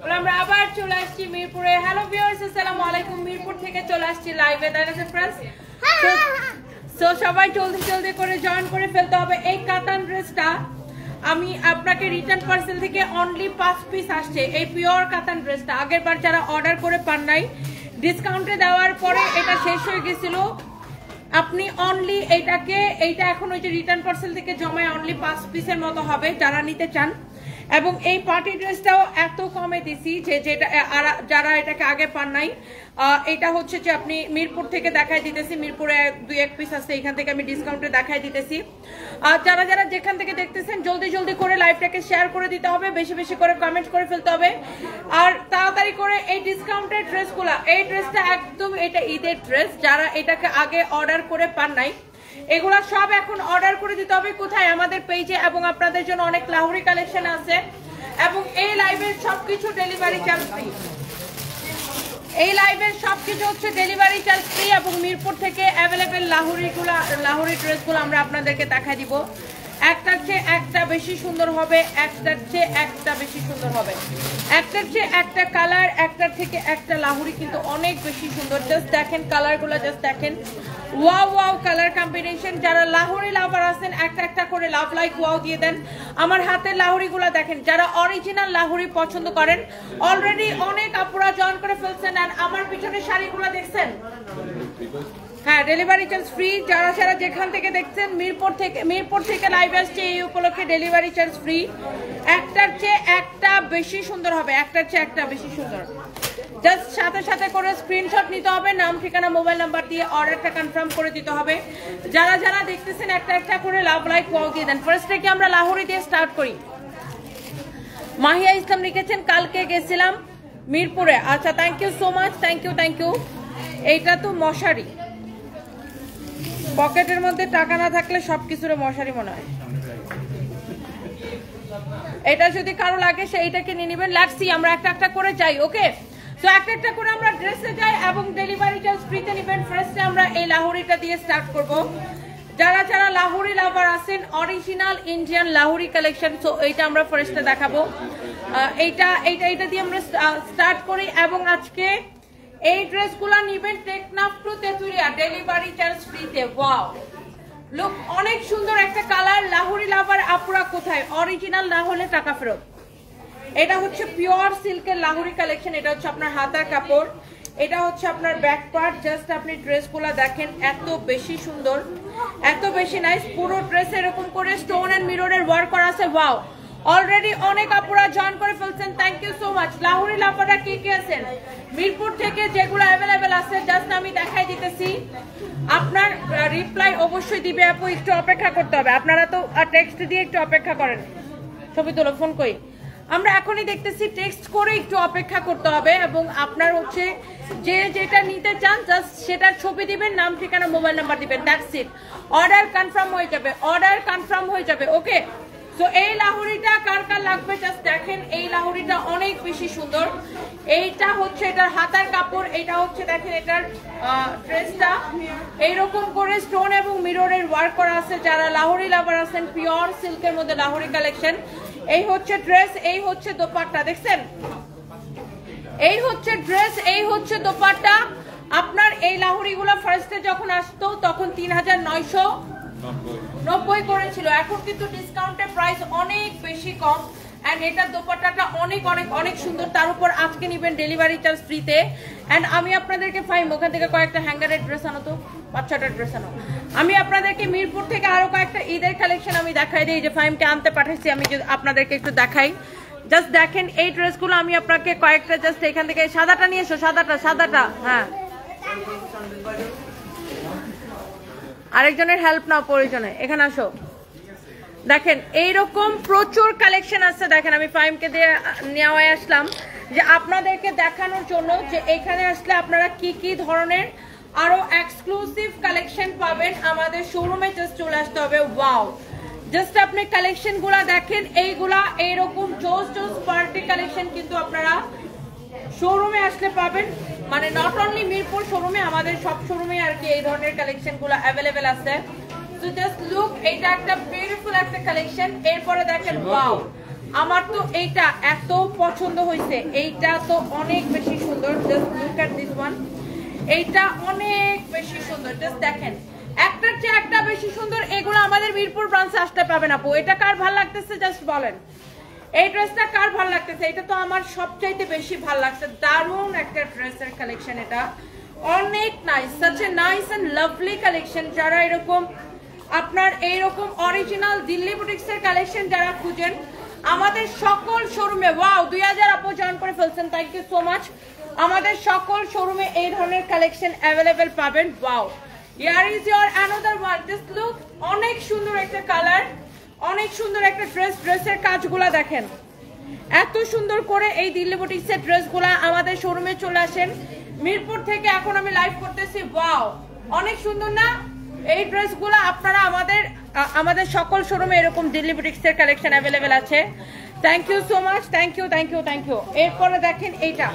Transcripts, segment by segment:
আমরা আবার চলে আসছি মিরপুরে। হ্যালো ভিউয়ার্স, আসসালামু আলাইকুম। মিরপুর থেকে চলে আসছি লাইভে, তাই না ফ্রেন্ডস? সো সবাই জলদি জলদি করে জয়েন করে ফেলতে হবে। এই কাতান ড্রেসটা আমি আপনাকে রিটার্ন পার্সেল থেকে অনলি 5 পিস আসছে। এই পিওর কাতান ড্রেসটা আগের বার যারা অর্ডার করে পান নাই, ডিসকাউন্টে দেওয়ার পরে এটা শেষ হয়ে গেছিল। আপনি অনলি এইটা এখন ওই যে রিটার্ন পার্সেল থেকে জমায় অনলি 5 পিসের মতো হবে যারা নিতে চান। এবং এই পার্টি ড্রেসটাও এত কমে দিছি যে যেটা যারা এটাকে আগে পান নাই, এটা হচ্ছে যে আপনি মিরপুর থেকে দেখাই দিতেছি। মিরপুরে 2-1 পিস আছে, এখান থেকে আমি ডিসকাউন্টে দেখাই দিতেছি। যারা যারা যেখান থেকে দেখতেছেন জলদি জলদি করে লাইভটাকে শেয়ার করে দিতে হবে, বেশি বেশি করে কমেন্ট করে ফেলতে হবে। আর তাড়াতাড়ি করে এই ডিসকাউন্টের ড্রেসগুলো, এই ড্রেসটা একদম এটা ঈদের ড্রেস, যারা এটাকে আগে অর্ডার করে পান নাই এগুলা সব এখন অর্ডার করে দিতে হবে। কোথায়? আমাদের পেজে। এবং আপনাদের জন্য অনেক লাহোরি কালেকশন আছে এবং এই লাইভের সবকিছু ডেলিভারি চার্জ ফ্রি। এই লাইভের সবকিছু হচ্ছে ডেলিভারি চার্জ ফ্রি এবং মিরপুর থেকে অ্যাভেলেবেল লাহোরি ড্রেসগুলো আমরা আপনাদেরকে দেখাই দিব। একটার চেয়ে একটা বেশি সুন্দর হবে, একটার চেয়ে একটা বেশি সুন্দর হবে, একটার চেয়ে একটা কালার, একটার থেকে একটা লাহোরি কিন্তু অনেক বেশি সুন্দর। জাস্ট দেখেন কালারগুলো, জাস্ট দেখেন, ওয়াও ওয়াও কালার কম্বিনেশন। যারা লাহোরি লাভার আছেন একটা একটা করে লাভ লাইক ওয়াও দিয়ে দেন। আমার হাতের লাহোরিগুলো দেখেন, যারা অরিজিনাল লাহোরি পছন্দ করেন অলরেডি অনেক আপুরা জয়েন করে ফেলছেন। আর আমার পিছনে শাড়িগুলো দেখছেন, হ্যাঁ ডেলিভারি চার্জ ফ্রি। যারা যারা যেখান থেকে দেখছেন মিরপুর থেকে লাইভ আসছে এই উপলক্ষে ডেলিভারি চার্জ ফ্রি। একটার চেয়ে একটা বেশি সুন্দর হবে, একটার চেয়ে একটা বেশি সুন্দর। জাস্ট সাথে সাথে করে স্ক্রিনশট নিতে হবে, নাম ঠিকানা মোবাইল নাম্বার দিয়ে অর্ডারটা কনফার্ম করে দিতে হবে। যারা যারা দেখতেছেন একটা একটা করে লাভ লাইক ওয়াও দিয়ে দেন। ফার্স্ট থেকে আমরা লাহোরি দিয়ে স্টার্ট করি। মাহিয়া ইসলাম লিখেছেন কালকে গেছিলাম মিরপুরে। আচ্ছা, thank you so much, thank you. এইটা তো মশারি, পকেটের মধ্যে টাকা না থাকলে সবকিছুর মশারি মনে হয়। এটা যদি কারো লাগে সেইটাকে নিয়ে নেবেন। লাটসি আমরা একটা একটা করে যাই, ওকে? সো একটা একটা করে আমরা ড্রেসে যাই এবং ডেলিভারি চার্জ ফ্রিতে নেবেন। ফার্স্টে আমরা এই লাহোরিটা দিয়ে স্টার্ট করব। যারা যারা লাহোরি লাভার আছেন, original Indian Lahori collection, so এইটা আমরা ফার্স্টে দেখাবো। এইটা দিয়ে আমরা স্টার্ট করি এবং আজকে এই ড্রেসগুলো নিবেন Teknaf to Tetulia, delivery charge ফ্রিতে। ওয়াও, লুক অনেক সুন্দর একটা কালার। লাহোরি লাভার আপুরা কোথায়? অরিজিনাল না হলে টাকা ফেরত। এটা হচ্ছে পিওর সিল্কের লাহোরি কালেকশন। এটা হচ্ছে আপনার হাতার কাপড়, এটা হচ্ছে আপনার ব্যাক পার্ট। জাস্ট আপনি ড্রেসগুলো দেখেন, এত বেশি সুন্দর, এত বেশি নাইস। পুরো ড্রেস এরকম করে স্টোন এন্ড মিররের ওয়ার্ক করা আছে। ওয়াও, অলরেডি অনেক আপুরা জয়েন করে ফেলছেন, thank you so much. Lahori লাভাররা কে কে আছেন মিরপুর থেকে? যেগুলো অ্যাভেলেবেল আছে জাস্ট আমি দেখাই দিতেছি। আপনার রিপ্লাই অবশ্যই দিবে আপু, একটু অপেক্ষা করতে হবে। আপনারা তো টেক্সট দিয়ে একটু অপেক্ষা করেন, ছবি তোলো, ফোন করি। আমরা এখনই দেখতেছি, টেক্সট করে একটু অপেক্ষা করতে হবে এবং আপনার হচ্ছে যে যেটা নিতে চান জাস্ট সেটার ছবি দিবেন, নাম ঠিকানা মোবাইল নাম্বার দিবেন, দ্যাটস ইট। অর্ডার কনফার্ম হয়ে যাবে, ওকে? সো এই লাহোরিটা কার কার লাগবে জাস্ট দেখেন। এই লাহোরিটা অনেক বেশি সুন্দর। এইটা হচ্ছে এটার হাতার কাপড়, এটা হচ্ছে দেখেন এটার ড্রেসটা এইরকম করে স্টোন এবং মিররের ওয়ার্ক করা আছে। যারা লাহোরি লাভার আছেন, পিওর সিল্কের মধ্যে লাহোরি কালেকশন। এই হচ্ছে ড্রেস, এই হচ্ছে দোপাট্টা, দেখছেন? এই হচ্ছে ড্রেস, এই হচ্ছে দোপাট্টা। আপনার এই লাহোরিগুলো ফার্স্টে যখন আসতো তখন 3990 করেছিল, এখন কিন্তু ডিসকাউন্টের প্রাইস অনেক বেশি কম। এন্ড এটার দোপাট্টাটা অনেক অনেক অনেক সুন্দর। তার উপর আজকে নিবেন ডেলিভারি চার্জ ফ্রিতে। এন্ড আমি আপনাদেরকে ফাইম ওখান থেকে কয়েকটা হ্যাঙ্গারের ড্রেস আনো তো, 5-6টা ড্রেস আনো। আমি আপনাদেরকে মিরপুর থেকে আরো কয়েকটা ঈদের কালেকশন আমি দেখাই দিই, যে ফাইমকে আনতে পাঠাইছি। আমি আপনাদেরকে একটু দেখাই, জাস্ট দেখেন এই ড্রেসগুলো আমি আপনাকে কয়েকটা জাস্ট এখান থেকে। সাদাটা নিয়ে এসো, সাদাটা, হ্যাঁ। আরেকজনের হেল্প নাও প্রয়োজনে, এখানে আসো। দেখেন এইরকম প্রচুর কালেকশন আছে। দেখেন আমি ফাইমকে দিয়ে নেওয়া আসলাম যে আপনাদেরকে দেখানোর জন্য যে এখানে আসলে আপনারা কি কি ধরনের আরো এক্সক্লুসিভ কালেকশন পাবেন আমাদের শোরুমে। জাস্ট চলে আসতে হবে। ওয়াও, জাস্ট আপনি কালেকশন গুলা দেখেন, এইগুলা এইরকম জোস পার্টি কালেকশন কিন্তু আপনারা শোরুমে আসলে পাবেন। মানে নট অনলি মিরপুর শোরুমে, আমাদের সব শোরুমে আর কি এই ধরনের কালেকশন গুলো অ্যাভেলেবেল আছে। সো জাস্ট লুক, এটা একটা বিউটিফুল একটা কালেকশন। এরপরে দেখেন, ওয়াও, আমার তো এইটা এত পছন্দ হয়েছে, এইটা তো অনেক বেশি সুন্দর। Just look at this one, এইটা অনেক বেশি সুন্দর। জাস্ট দেখেন, একটার চেয়ে একটা বেশি সুন্দর। এগুলো আমাদের মিরপুর ব্রাঞ্চে আসতে পাবেন আপু। এটা কার ভালো লাগতেছে জাস্ট বলেন, এই ড্রেসটা কার ভালো লাগতেছে? এটা তো আমার সবচাইতে বেশি ভালো লাগছে। দারুণ একটা ড্রেসের কালেকশন, এটা অনেক nice, such a nice and lovely collection. যারা এরকম আপনার এইরকম অরিজিনাল দিল্লি বুটিক্সের কালেকশন যারা খুঁজেন, আমাদের সকল শোরুমে, ওয়াও 2000 আপু জয়েন করে ফেলছেন, থ্যাংক ইউ সো মাচ। আমাদের সকল শোরুমে এই ধরনের কালেকশন অ্যাভেলেবেল পাবেন। Wow, here is your another one. Just look, অনেক সুন্দর একটা কালার, অনেক সুন্দর একটা ড্রেস। ড্রেসের কাজগুলা দেখেন, এত সুন্দর করে এই দিল্লি বুটিক্সের ড্রেসগুলা আমাদের শোরুমে চলে আসেন মিরপুর থেকে। এখন আমি লাইভ করতেছি। ওয়াও, অনেক সুন্দর না এই ড্রেসগুলো? আপনারা আমাদের সকল শোরুমে এরকম দিল্লি বুটিক্সের কালেকশন অ্যাভেলেবেল আছে। Thank you so much, thank you, thank you, thank you. এরপরে দেখেন এইটা,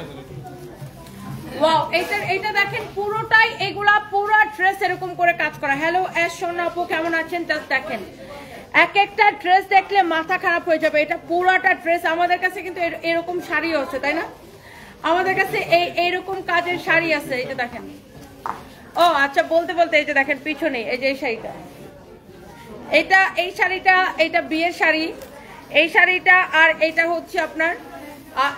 ওয়াও, এইটা দেখেন পুরোটাই, এগুলা পুরো ড্রেস এরকম করে কাজ করা। হ্যালো এস সোনা আপু, কেমন আছেন? জাস্ট দেখেন, এক একটা ড্রেস দেখলে মাথা খারাপ হয়ে যাবে। এটা পুরোটা ড্রেস। আমাদের কাছে কিন্তু এরকম শাড়িও আছে, তাই না? আমাদের কাছে এইরকম কাজের শাড়ি আছে। এটা দেখেন, ও আচ্ছা, বলতে বলতে এই যে দেখেন পিছনে এই যে এই শাড়িটা, এই শাড়িটা, এটা বিয়ের শাড়ি, এই শাড়িটা। আর এইটা হচ্ছে আপনার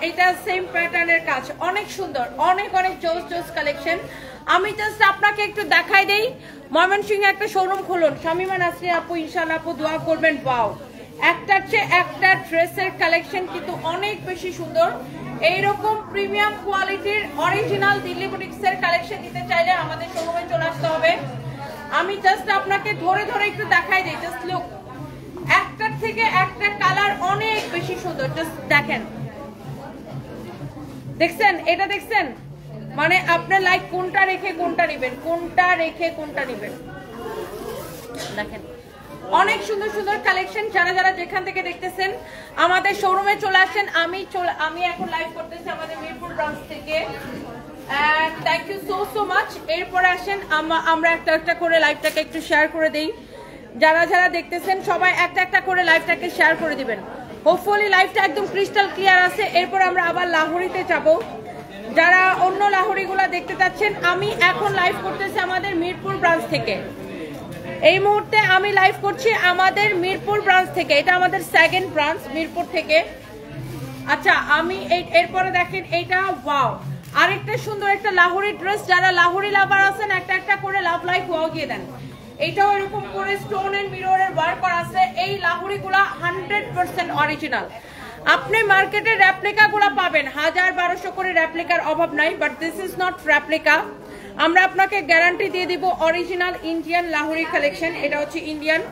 এটা সেম প্যাটার্নের কাজ, অনেক সুন্দর, অনেক অনেক জোস জোস কালেকশন। আমি জাস্ট আপনাকে একটু দেখাই দেই। ময়মনসিংহে একটা শোরুম খুলুন, শামিমা নাসরিন আপু, ইনশাআল্লাহ আপু দোয়া করবেন। ওয়াও, একটার চেয়ে একটা ড্রেসের কালেকশন কিন্তু অনেক বেশি সুন্দর। এইরকম প্রিমিয়াম কোয়ালিটির অরিজিনাল দিল্লি বুটিক্সের কালেকশন নিতে চাইলে আমাদের শোরুমে চলে আসতে হবে। আমি জাস্ট আপনাকে ধরে ধরে একটু দেখাই দিই। জাস্ট লুক, একটার থেকে একটা কালার অনেক বেশি সুন্দর। জাস্ট দেখেন, দেখছেন? এটা দেখছেন? মানে আপনার লাইক কোনটা রেখে কোনটা নেবেন, কোনটা রেখে কোনটা নেবেন। দেখেন, অনেক সুন্দর সুন্দর কালেকশন। যারা যারা যেখান থেকে দেখতেছেন আমাদের শোরুমে চলে আসেন। আমি এখন লাইভ করতেছি আমাদের মিরপুর ব্রাঞ্চ থেকে। And thank you so so much. এরপরে আসেন আমরা একটা একটা করে লাইভটাকে একটু শেয়ার করে দেই। যারা যারা দেখতেছেন সবাই একটা একটা করে লাইভটাকে শেয়ার করে দিবেন। হোপফুলি লাইভটা একদম ক্রিস্টাল ক্লিয়ার আছে। এরপর আমরা আবার লাহোরিতে যাব। যারা অন্য লাহোরিগুলো দেখতে চাচ্ছেন, আমি এখন লাইভ করতেছি আমাদের মিরপুর ব্রাঞ্চ থেকে। এই মুহূর্তে আমি লাইভ করছি আমাদের মিরপুর ব্রাঞ্চ থেকে। এটা আমাদের সেকেন্ড ব্রাঞ্চ মিরপুর থেকে। আচ্ছা, আমি এরপরে দেখেন এইটা, ওয়াও, আরেকটা সুন্দর একটা লাহোরি ড্রেস। যারা লাহোরি লাভার আছেন একটা একটা করে লাভ লাইক ওয়াও দিয়ে দেন। এটাও এরকম করে স্টোন এন্ড মিররের ওয়ার্ক করা আছে। এই লাহোরিগুলা 100% অরিজিনাল। আপনি মার্কেটে রেপ্লিকাগুলো পাবেন 1000-1200 করে, রেপ্লিকার অভাব নাই, but this is not replica. আমরা আপনাকে গ্যারান্টি দিয়ে দিব অরিজিনাল ইন্ডিয়ান লাহোরি কালেকশন। এটা হচ্ছে ইন্ডিয়ান,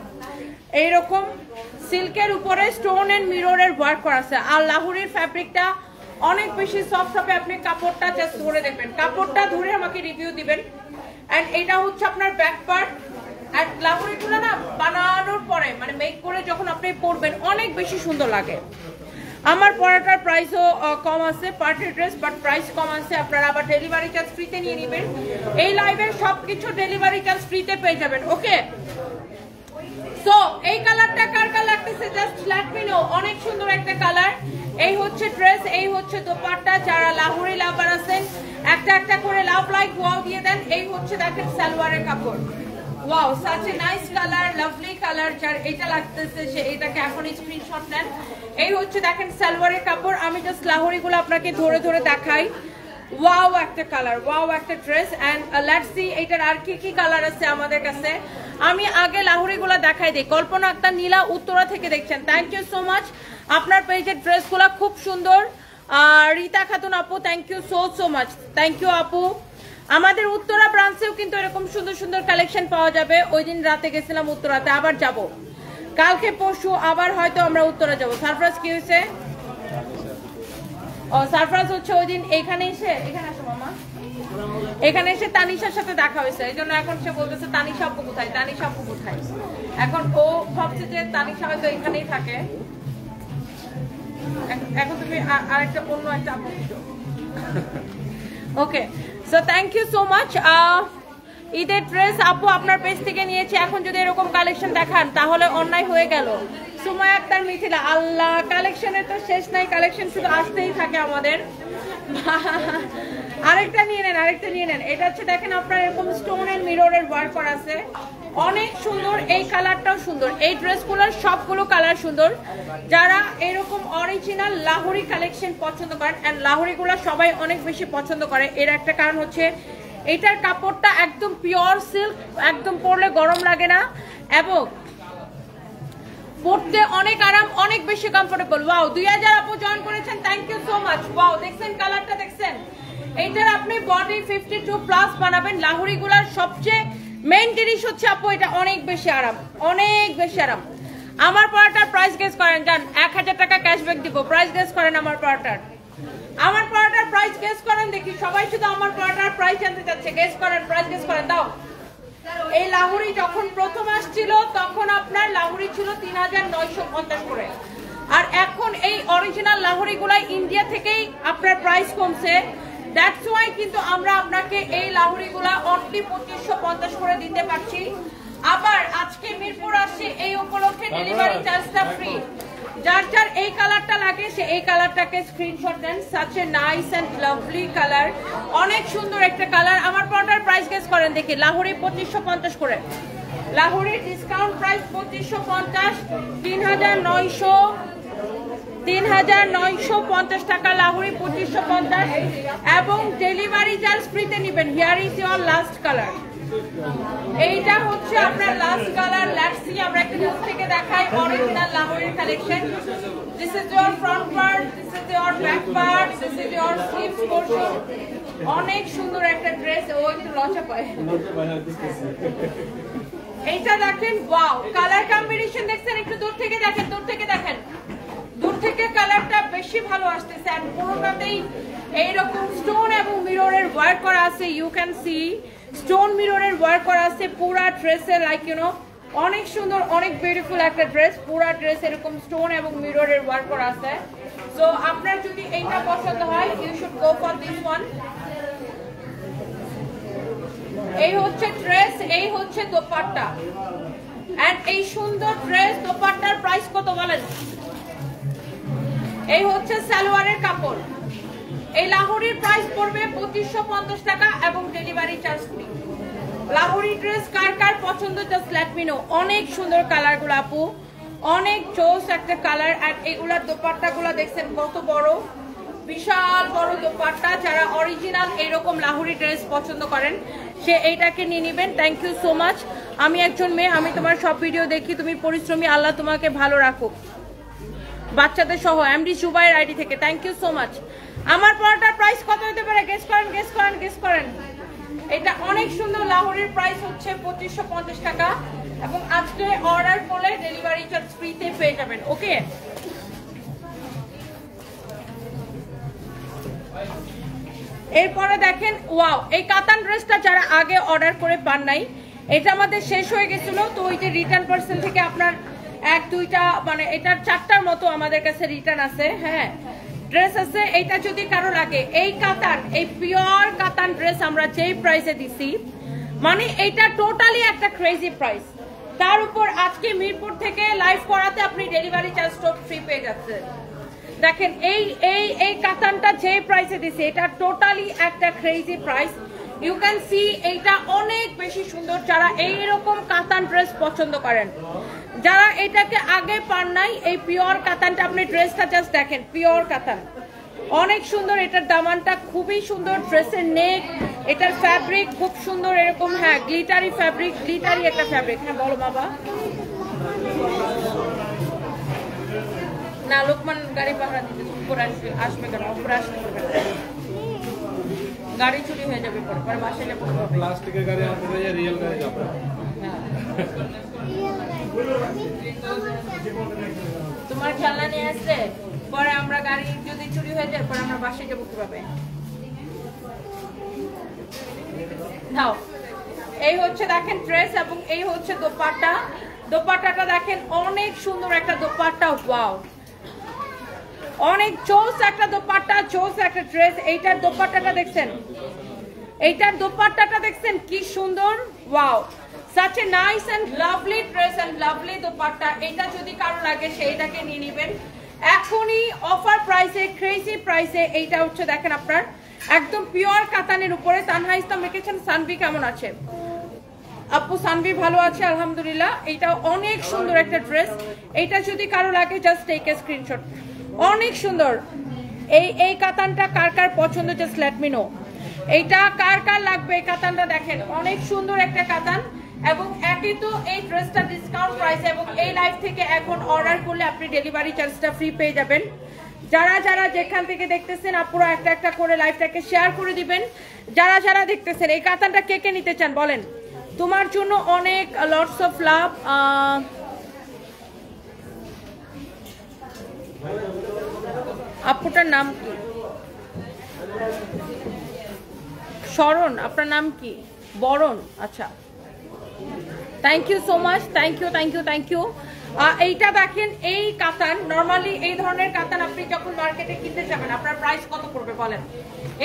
এইরকম সিল্কের উপরে স্টোন এন্ড মিররের ওয়ার্ক করা আছে। আর লাহোরির ফ্যাব্রিকটা অনেক বেশি সফট হবে। আপনি কাপড়টা জাস্ট ধরে দেখবেন, কাপড়টা ধরে আমাকে রিভিউ দিবেন। এন্ড এটা হচ্ছে আপনার ব্যাক পার্ট। আর লাহোরিগুলো না বানানোর পরে মানে মেক করে যখন আপনি পরবেন অনেক বেশি সুন্দর লাগে। আমার পরাটার প্রাইসও কম আছে, পার্টি ড্রেস, বাট প্রাইস কম আছে। আপনারা আবার ডেলিভারি চার্জ ফ্রিতে নিয়ে নেবেন। এই লাইভের সবকিছু ডেলিভারি চার্জ ফ্রিতে পেয়ে যাবেন। ওকে, সো এই কালারটা কার কার লাগতেছে জাস্ট লেট মি নো। অনেক সুন্দর একটা কালার। এই হচ্ছে ড্রেস, এই হচ্ছে দোপাট্টা। যারা লাহোরি লাভার আছেন একটা একটা করে লাভ লাইক ওয়াও দিয়ে দেন। এই হচ্ছে দেখেন সালোয়ারের কাপড়। Wow, such a nice colour, lovely colour. যার এটা লাগতেছে সে এটাকে এখন স্ক্রিনশট নেন। এই হচ্ছে দেখেন সালোয়ারের কাপড়। আমি জাস্ট লাহোরিগুলো আপনাকে ধরে ধরে দেখাই। ওয়াও একটা কালার, ওয়াও একটা ড্রেস। এন্ড লেটস সি এটার আর কি কি কালার আছে আমাদের কাছে। আমি আগে লাহোরিগুলো দেখাই দিই। কল্পনা আক্তার নীলা উত্তরা থেকে দেখছেন, থ্যাংক ইউ সো মাচ। আপনার পেজের ড্রেসগুলো খুব সুন্দর। রীতা খাতুন আপু, thank you so so much, thank you আপু। আমাদের উত্তরা ব্রাঞ্চেও কিন্তু এরকম সুন্দর সুন্দর কালেকশন পাওয়া যাবে। ওই দিন রাতে গেছিলাম উত্তরাতে, আবার যাব কালকে পরশু, আবার হয়তো আমরা উত্তরা যাব। সারপ্রাইজ কি হয়েছে? ও সারপ্রাইজ হচ্ছে ওই দিন এখানে আসো মামা, এখানে এসে তানিশার সাথে দেখা হয়েছে। এই জন্য এখন সে বলতেছে তানিশা আপু কোথায়, তানিশা আপু কোথায়। এখন ও ভাবছে যে তানিশা হয়তো এখানেই থাকে। এখন তুমি আরেকটা অন্য একটা আপু। Okay, so thank you so much. ঈদের ড্রেস আপু আপনার পেজ থেকে নিয়েছি, এখন যদি এরকম কালেকশন দেখান তাহলে অন্যায় হয়ে গেল। সুমাইয়া আক্তার মিথিলা, আল্লাহ কালেকশনের তো শেষ নাই, কালেকশন শুধু আসতেই থাকে আমাদের। আরেকটা নিয়ে নেন, আরেকটা নিয়ে নেন। এটা হচ্ছে দেখেন আপনার এরকম স্টোন এন্ড মিররের ওয়ার্ক করা আছে, অনেক সুন্দর। এই কালারটাও সুন্দর, এই ড্রেসগুলোর সবগুলো কালার সুন্দর। যারা এরকম অরিজিনাল লাহোরি কালেকশন পছন্দ করেন, এন্ড লাহোরিগুলো সবাই অনেক বেশি পছন্দ করে, এর একটা কারণ হচ্ছে এটার কাপড়টা একদম পিওর সিল্ক, একদম পরলে গরম লাগে না এবং পরতে অনেক আরাম, অনেক বেশি কমফোর্টেবল। ওয়াও, 2000 আপু জয়েন করেছেন, thank you so much. Wow, দেখছেন কালারটা, দেখছেন? এইটার আপনি বডি 52 প্লাস বানাবেন। লাহোরিগুলার সবচেয়ে মেইন জিনিস হচ্ছে আপু এটা অনেক বেশি আরাম, অনেক বেশি আরাম। আমার পরাটার প্রাইস গেস করেন, জান 1000 টাকা ক্যাশব্যাক দিব। প্রাইস গেস করেন আমার পরাটার, আমার পরাটার প্রাইস গেস করেন দেখি। সবাই শুধু আমার পরাটার প্রাইস জানতে চাচ্ছে, গেস করেন, প্রাইস গেস করেন। দাও। এই লাহোরি যখন প্রথম আসছিল তখন আপনার লাহোরি ছিল 3950 করে, আর এখন এই অরিজিনাল লাহোরিগুলা ইন্ডিয়া থেকেই আপনার প্রাইস কমছে। দ্যাটস ওয়াই কিন্তু আমরা আপনাকে এই লাহোরিগুলা অনলি 2550 করে দিতে পারছি। আবার আজকে মিরপুর আসছে, এই উপলক্ষে ডেলিভারি চার্জটা ফ্রি। যার যার এই কালারটা লাগে সে এই কালারটাকে স্ক্রিনশট দেন। Such a nice and lovely colour, অনেক সুন্দর একটা কালার। আমার পরাটার প্রাইস গেস করেন দেখি। লাহোরি 2550 করে, লাহোরি ডিসকাউন্ট প্রাইস 2550, 3950 টাকা লাহোরি 2550 এবং ডেলিভারি চার্জ ফ্রিতে নেবেন। Here is your last colour, এইটা হচ্ছে আপনার লাস্ট কালার। লেটস সি, আমরা একটা নিউজ থেকে দেখাই অরিজিনাল লাহোরির collection. This is your front part, this is your back part, this is your sleeves portion. অনেক সুন্দর একটা ড্রেস। ও একটু লজ্জা পায়। এইটা দেখেন, ওয়াও, কালার কম্বিনেশন দেখছেন? একটু দূর থেকে দেখেন, দূর থেকে দেখেন, দূর থেকে কালারটা বেশি ভালো আসতেছে। আর পুরোটাতেই এইরকম স্টোন এবং মিররের ওয়ার্ক করা আছে। ইউ ক্যান সি স্টোন মিররের ওয়ার্ক করা আছে পুরা ড্রেসে, লাইক ইউ নো, অনেক সুন্দর, অনেক বিউটিফুল একটা ড্রেস। পুরা ড্রেস এরকম স্টোন এবং মিররের ওয়ার্ক করা আছে। সো আপনার যদি এইটা পছন্দ হয়, you should go for this one. এই হচ্ছে ড্রেস, এই হচ্ছে দোপাট্টা, এন্ড এই সুন্দর ড্রেস দোপাট্টার প্রাইস কত বলেন? এই হচ্ছে সালোয়ারের কাপড়। এই লাহোরির প্রাইস পড়বে 2550 টাকা এবং delivery charge free. Lahori dress কার কার পছন্দ জাস্ট লেট মি নো। অনেক সুন্দর কালারগুলো আপু, অনেক জোস একটা কালার। আর এগুলার দোপাট্টাগুলো দেখছেন কত বড়, বিশাল বড় দোপাট্টা। যারা অরিজিনাল এরকম লাহোরি ড্রেস পছন্দ করেন সে এইটাকে নিয়ে নেবেন। Thank you so much. আমি একজন মেয়ে, আমি তোমার সব ভিডিও দেখি, তুমি পরিশ্রমী, আল্লাহ তোমাকে ভালো রাখুক, বাচ্চাদের সহ। এমডি সুবাইয়ের আইডি থেকে থ্যাংক ইউ সো মাচ। আমার পরাটার প্রাইস কত হতে পারে? গেস করেন, গেস করেন, গেস করেন। এটা অনেক সুন্দর লাহোরির প্রাইস হচ্ছে 2550 টাকা এবং আজকে অর্ডার করলে ডেলিভারি চার্জ ফ্রিতে পেয়ে যাবেন। ওকে, এরপরে দেখেন, ওয়াও, এই কাতান ড্রেসটা যারা আগে অর্ডার করে পান নাই, এটা আমাদের শেষ হয়ে গেছিল। তো ওই যে রিটার্ন পার্সেল থেকে আপনার 1-2টা, মানে এটার 4টার মতো আমাদের কাছে রিটার্ন আছে। হ্যাঁ, ড্রেস আছে। এইটা যদি কারো লাগে, এই কাতান, এই পিওর কাতান ড্রেস আমরা যেই প্রাইসে দিছি, মানে এইটা টোটালি একটা ক্রেজি প্রাইস। তার উপর আজকে মিরপুর থেকে লাইভ করাতে আপনি ডেলিভারি চার্জ ফ্রি পেয়ে যাচ্ছেন। দেখেন এই এই এই কাতানটা যে প্রাইসে দিছে, এটা টোটালি একটা crazy price. You can see এইটা অনেক বেশি সুন্দর। যারা এইরকম কাতান ড্রেস পছন্দ করেন, যারা এটাকে আগে পান নাই, এই পিওর কাতানটা, আপনি ড্রেসটা জাস্ট দেখেন, পিওর কাতান, অনেক সুন্দর। এটার দামানটা খুবই সুন্দর, ড্রেসের নেক, এটার ফ্যাব্রিক খুব সুন্দর এরকম। হ্যাঁ, গ্লিটারি ফ্যাব্রিক, গ্লিটারি একটা ফ্যাব্রিক। হ্যাঁ বলো বাবা। না, লোকমান গাড়ি পাহারা দিতে উপরে আসবে কেন? উপরে আসবে, গাড়ি চুরি হয়ে যাবে, পরে পরে বাসায় যাবো। প্লাস্টিকের গাড়ি আসবে, রিয়েল গাড়ি যাবে। তোমার খেলনা নিয়ে আসছে, পরে আমরা গাড়ি যদি চুরি হয়ে যায়, পরে আমরা বাসায় যাবো কিভাবে? নাও, এই হচ্ছে দেখেন ড্রেস এবং এই হচ্ছে দোপাট্টা। দোপাট্টাটা দেখেন, অনেক সুন্দর একটা দোপাট্টা। ওয়াও, অনেক জোস একটা দোপাট্টা, জোস একটা ড্রেস। এইটার দোপাট্টাটা দেখছেন, এইটার দোপাট্টাটা দেখছেন কি সুন্দর, wow, such a nice and lovely dress and lovely dupatta. এটা যদি কারো লাগে সেইটাকে নিয়ে নেবেন এখনই অফার প্রাইসে, ক্রেজি প্রাইসে। এইটা হচ্ছে দেখেন আপনার একদম পিওর কাতানের উপরে। তানহা ইসলাম লিখেছেন সানভি কেমন আছে? আপু সানভি ভালো আছে আলহামদুলিল্লাহ। এটা অনেক সুন্দর একটা ড্রেস। এইটা যদি কারো লাগে জাস্ট টেক এ স্ক্রিনশট। অনেক সুন্দর এই কাতানটা কার কার পছন্দ জাস্ট লেট মি নো। এইটা কার কার লাগবে এই কাতানটা দেখেন অনেক সুন্দর একটা কাতান। এবং একই তো এই ড্রেসটা ডিসকাউন্ট প্রাইসে এবং এই লাইভ থেকে এখন অর্ডার করলে আপনি ডেলিভারি চার্জটা ফ্রি পেয়ে যাবেন। যারা যারা যেখান থেকে দেখতেছেন আপুরা একটা একটা করে লাইভটাকে শেয়ার করে দিবেন। যারা যারা দেখতেছেন এই কাতানটা কে কে নিতে চান বলেন? তোমার জন্য অনেক লটস অফ লাভ। আপুটার নাম কি? শরণ। আপনার নাম কি? বরণ। আচ্ছা, thank you so much, thank you thank you thank you. এইটা দেখেন এই কাতান, নর্মালি এই ধরনের কাতান আপনি যখন মার্কেটে কিনতে যাবেন আপনার প্রাইস কত পড়বে বলেন?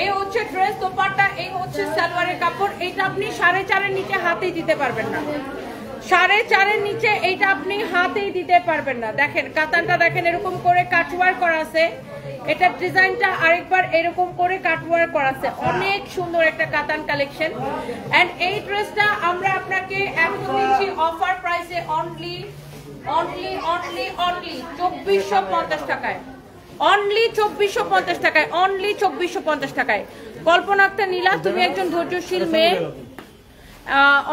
এই হচ্ছে ড্রেস দোপাট্টা, এই হচ্ছে সালোয়ারের কাপড়। এইটা আপনি 4.5-এর নিচে হাতেই দিতে পারবেন না। 4.5-এর নিচে এইটা আপনি হাতেই দিতে পারবেন না। দেখেন কাতানটা দেখেন এরকম করে কাটওয়ার্ক করা আছে। এটার ডিজাইনটা আরেকবার এরকম করে কাটওয়ার্ক করা আছে। অনেক সুন্দর একটা কাতান কালেকশন। এন্ড এই ড্রেসটা আমরা আপনাকে একদম দিচ্ছি অফার প্রাইসে অনলি 2450 টাকায়। অনলি 2450 টাকায়, অনলি 2450 টাকায়। কল্পনা আক্তার নীলা, তুমি একজন ধৈর্যশীল মেয়ে,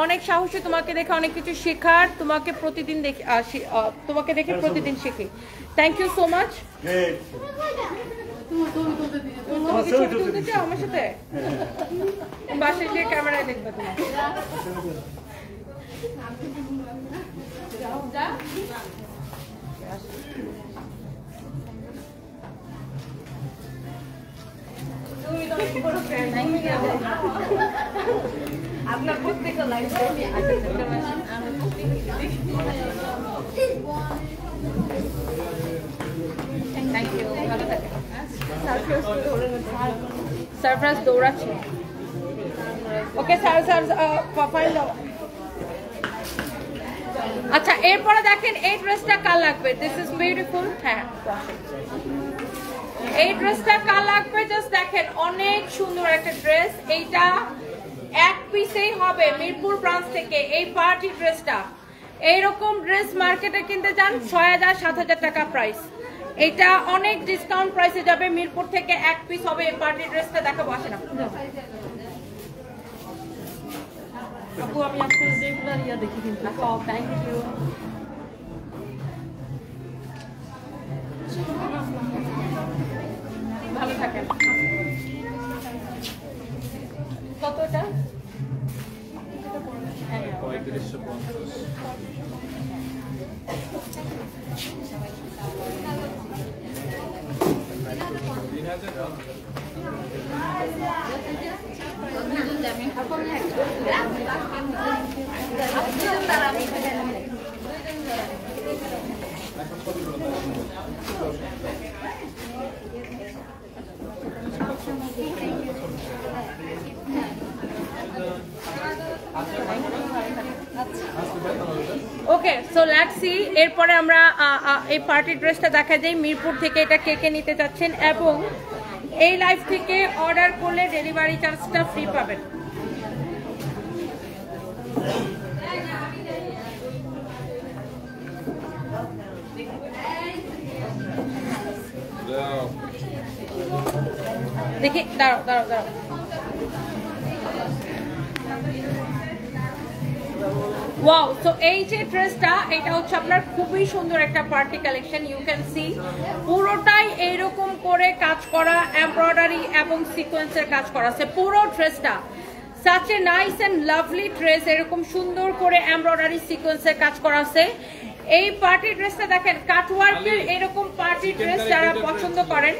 অনেক সাহসী, তোমাকে দেখে অনেক কিছু শেখার, তোমাকে প্রতিদিন দেখে তোমাকে দেখে প্রতিদিন শিখি। Thank you so much. ছবি তুলতে চাও আমার সাথে? বাসায় গিয়ে ক্যামেরায় দেখবে তোমার। আপনার প্রত্যেকটা লাইভ থ্যাংক ইউ, ভালো থাকে। সারপ্রাইজ দৌড়াচ্ছে। ওকে স্যার ফাইল দাও। আচ্ছা, এরপরে দেখেন এই ড্রেসটা কার লাগবে? This is beautiful. হ্যাঁ, এই ড্রেসটা কার লাগবে জাস্ট দেখেন অনেক সুন্দর একটা ড্রেস। এইটা এক পিসেই হবে মিরপুর ব্রাঞ্চ থেকে। এই পার্টি ড্রেসটা, এইরকম ড্রেস মার্কেটে কিনতে যান 6000-7000 টাকা প্রাইস। এটা অনেক ডিসকাউন্ট প্রাইসে যাবে। মিরপুর থেকে এক পিস হবে এই পার্টি ড্রেসটা। দেখাবো, আসে না আপু, আমি আপনার রেগুলার দেখি কিন্তু। Thank you. ভালো থাকেন। কতটা? 3550। Okay, so let's see. এরপরে আমরা এই পার্টি ড্রেসটা দেখা যায় মিরপুর থেকে। এটা কে কে নিতে চাচ্ছেন এবং এই লাইভ থেকে অর্ডার করলে ডেলিভারি চার্জটা ফ্রি পাবেন। দেখি, দাঁড়াও দাঁড়াও দাঁড়াও। ওয়াও, সো এই যে ড্রেসটা, এটা হচ্ছে আপনার খুবই সুন্দর একটা party collection. You can see পুরোটাই এইরকম করে কাজ করা, এমব্রয়ডারি এবং সিকোয়েন্সের কাজ করা আছে পুরো ড্রেসটা। such a nice and lovely dress। এরকম সুন্দর করে এমব্রয়ডারি সিকোয়েন্সের কাজ করা আছে। এই পার্টি ড্রেসটা দেখেন কাটওয়ার্কের এরকম পার্টি ড্রেস যারা পছন্দ করেন।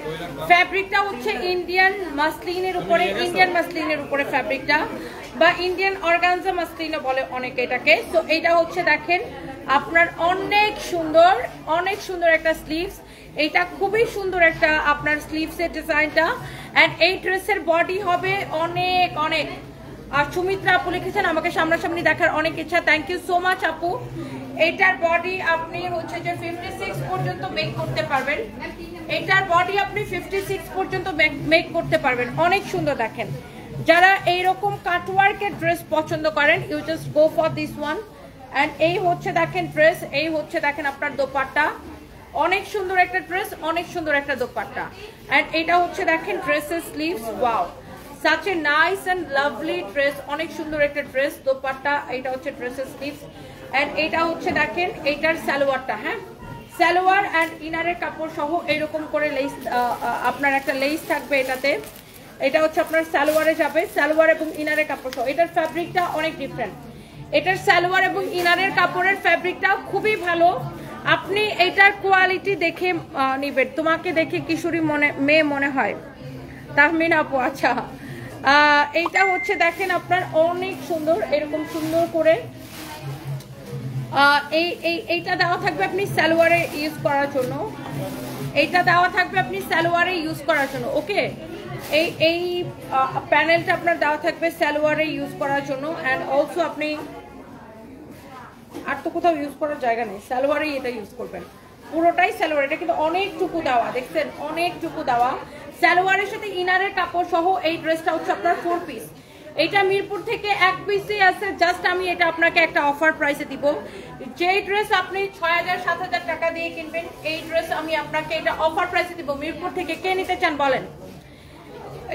ফ্যাব্রিকটা হচ্ছে ইন্ডিয়ান মাসলিনের উপরে, ইন্ডিয়ান মাসলিনের উপরে ফ্যাব্রিকটা, বা ইন্ডিয়ান অর্গানজা মাসলিনও বলে অনেকে এটাকে। তো এইটা হচ্ছে দেখেন আপনার অনেক সুন্দর, অনেক সুন্দর একটা স্লিভস। এইটা খুবই সুন্দর একটা আপনার স্লিভসের ডিজাইনটা। এন্ড এই ড্রেসের বডি হবে অনেক অনেক আর সুমিত্রা আপু লিখেছেন আমাকে সামনাসামনি দেখার অনেক ইচ্ছা, থ্যাংক ইউ সো মাচ আপু। এটার বডি আপনি হচ্ছে যে 56 পর্যন্ত মেক করতে পারবেন, এটার বডি আপনি 56 পর্যন্ত মেক করতে পারবেন, অনেক সুন্দর। দেখেন যারা এইরকম কাটওয়ার্কের ড্রেস পছন্দ করেন, you just go for this one. And এই হচ্ছে দেখেন ড্রেস, এই হচ্ছে দেখেন আপনার দোপাট্টা, অনেক সুন্দর একটা ড্রেস, অনেক সুন্দর একটা দোপাট্টা। অ্যান্ড এটা হচ্ছে দেখেন ড্রেসের sleeves, wow such a nice and lovely dress, অনেক সুন্দর একটা ড্রেস, দোপাট্টা, এটা হচ্ছে ড্রেসের স্লিভস। এন্ড এটা হচ্ছে দেখেন এটার সালোয়ারটা, হ্যাঁ সালোয়ার এন্ড ইনারের কাপড় সহ এরকম করে লেস, আপনার একটা লেস থাকবে এটাতে, এটা হচ্ছে আপনার সালোয়ারে যাবে, সালোয়ার এবং ইনারের কাপড় সহ। এটার ফ্যাব্রিকটা অনেক ডিফারেন্ট, এটার সালোয়ার এবং ইনারের কাপড়ের ফ্যাব্রিকটা খুবই ভালো। আপনি এটার কোয়ালিটি দেখে নিবেন, তোমাকে দেখে কিশোরী মেয়ে মনে হয় তাহমিন আপু। আচ্ছা এইটা হচ্ছে দেখেন আপনার অনেক সুন্দর, এরকম সুন্দর করে এইটা দেওয়া থাকবে আপনি সালোয়ারে ইউজ করার জন্য, এইটা দেওয়া থাকবে আপনি সালোয়ারে ইউজ করার জন্য। ওকে এই প্যানেলটা আপনার দেওয়া থাকবে সালোয়ারে ইউজ করার জন্য। অ্যান্ড অলসো আপনি আর তো কোথাও ইউজ করার জায়গা নেই, সালোয়ারেই এটা ইউজ করবেন, পুরোটাই সালোয়ার। এটা কিন্তু অনেকটুকু দেওয়া, দেখছেন অনেকটুকু দেওয়া, সালোয়ারের সাথে ইনারের কাপড় সহ। এই ড্রেসটা হচ্ছে আপনার 4 পিস, এটা মিরপুর থেকে 1 পিসই আছে, জাস্ট আমি এটা আপনাকে একটা অফার প্রাইসে দিব। যে ড্রেস আপনি 6000 7000 টাকা দিয়ে কিনবেন, এই ড্রেস আমি আপনাকে এটা অফার প্রাইসে দিব মিরপুর থেকে। কে নিতে চান বলেন?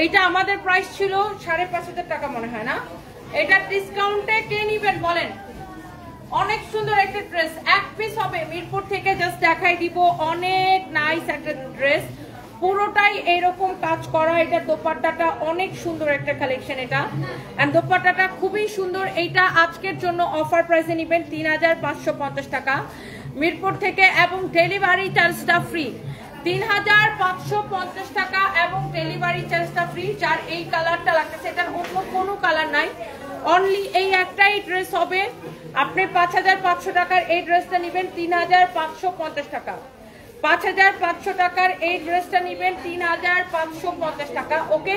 এটা আমাদের প্রাইস ছিল 5500 টাকা মনে হয় না, এটা ডিসকাউন্টে কে নিবেন বলেন? অনেক সুন্দর একটা ড্রেস, 1 পিস হবে মিরপুর থেকে, জাস্ট দেখাই দিব। অনেক নাইস একটা ড্রেস, পুরোটাই এরকম কাজ করা। এটা দোপাট্টাটা অনেক সুন্দর একটা কালেকশন এটা, এন্ড দোপাট্টাটা খুবই সুন্দর। এইটা আজকের জন্য অফার প্রাইসে নেবেন 3550 টাকা মিরপুর থেকে, এবং ডেলিভারি চার্জটা ফ্রি। 3550 টাকা এবং ডেলিভারি চার্জটা ফ্রি। যার এই কালারটা লাগতেছে, এটার অন্য কোনো কালার নাই, অনলি এই একটাই ড্রেস হবে। আপনি 5500 টাকার এই ড্রেসটা নেবেন 3550 টাকা, 5500 টাকার এই ড্রেসটা নেবেন 3550 টাকা। ওকে,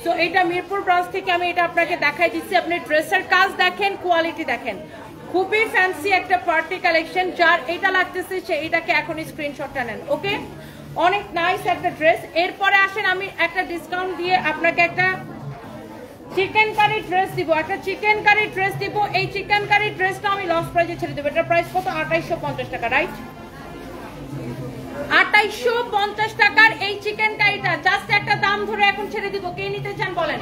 সো এটা মিরপুর ব্রাঞ্চ থেকে আমি এটা আপনাকে দেখাই দিচ্ছি। আপনি ড্রেসের কাজ দেখেন, কোয়ালিটি দেখেন, খুবই ফ্যান্সি একটা পার্টি কালেকশন। যার এটা লাগতেছে সে এটাকে এখনই স্ক্রিনশটটা নেন। ওকে, অনেক নাইস একটা ড্রেস। এরপরে আসেন আমি একটা ডিসকাউন্ট দিয়ে আপনাকে একটা চিকেন কারি ড্রেস দিব, একটা চিকেন কারি ড্রেস দিব। এই চিকেন কারি ড্রেসটা আমি লস প্রাইসে ছেড়ে দেবো। এটার প্রাইস কত? 2850 টাকা, রাইট? 2850 টাকার এই চিকেন কারিটা জাস্ট একটা দাম ধরে এখন ছেড়ে দিব। কে নিতে চান বলেন?